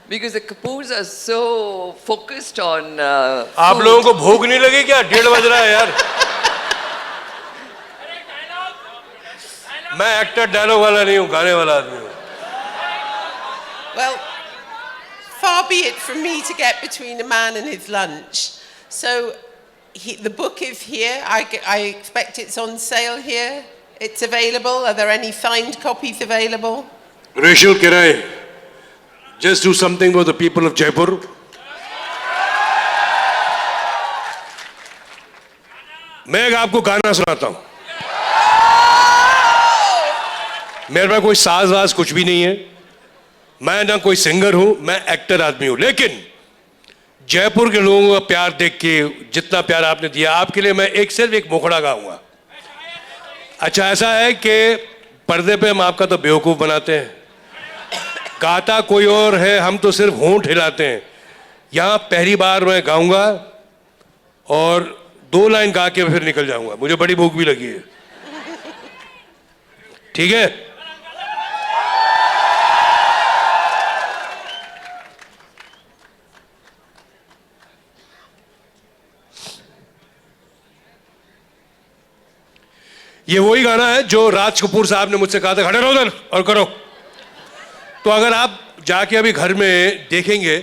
Because the Kapoors are so focused on आप लोगों को भूख नहीं लगी क्या? 1:30 बज रहा है यार. मैं एक्टर डायलॉग वाला नहीं हूँ, गाने वाला आदमी हूँ. Well, far be it from me to get between a man and his lunch. So the book is here. I expect it's on sale here. It's available. Are there any signed copies available? Rachel Kirai, just do something for the people of Jaipur. मैं आपको गाना सुनाता हूँ. मेरे पास कोई साज was कुछ भी नहीं है. मैं ना कोई सिंगर हूं, मैं एक्टर आदमी हूं. लेकिन जयपुर के लोगों का प्यार देख के, जितना प्यार आपने दिया, आपके लिए मैं सिर्फ एक मुखड़ा गाऊंगा. अच्छा, ऐसा है कि पर्दे पे हम आपका तो बेवकूफ बनाते हैं, गाता कोई और है, हम तो सिर्फ होंठ हिलाते हैं. यहां पहली बार मैं गाऊंगा और 2 लाइन गा के फिर निकल जाऊंगा. मुझे बड़ी भूख भी लगी है. ठीक है? ये वही गाना है जो राज कपूर साहब ने मुझसे कहा था, खड़े रहो उधर और करो. तो अगर आप जाके अभी घर में देखेंगे,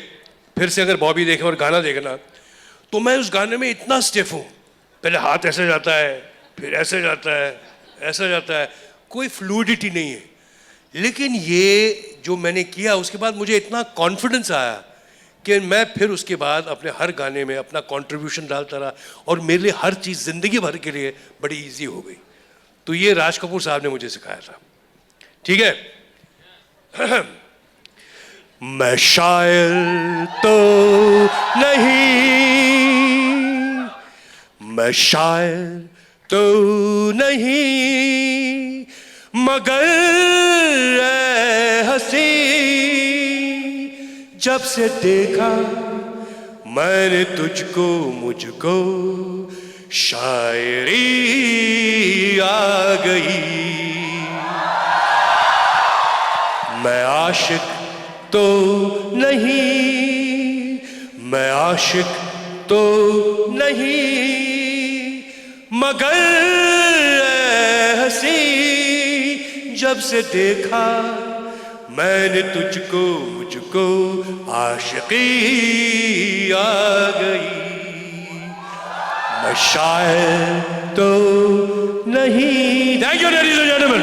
फिर से अगर बॉबी देखें और गाना देखना, तो मैं उस गाने में इतना स्टिफ हूं. पहले हाथ ऐसे जाता है, फिर ऐसे जाता है, ऐसा जाता है, कोई फ्लूइडिटी नहीं है. लेकिन ये जो मैंने किया, उसके बाद मुझे इतना कॉन्फिडेंस आया कि मैं फिर उसके बाद अपने हर गाने में अपना कंट्रीब्यूशन डालता रहा और मेरे लिए हर चीज़ ज़िंदगी भर के लिए बड़ी इजी हो गई. तो ये राज कपूर साहब ने मुझे सिखाया था, ठीक है। मैं शायर तो नहीं, मैं शायर तो नहीं, मगर ऐ हंसी, जब से देखा मैंने तुझको, मुझको शायरी आ गई। मैं आशिक तो नहीं, मैं आशिक तो नहीं, मगर ऐ हंसी, जब से देखा मैंने तुझको, मुझको आशिकी आ गई। मैं शायर तो नहीं। Thank you ladies and gentleman.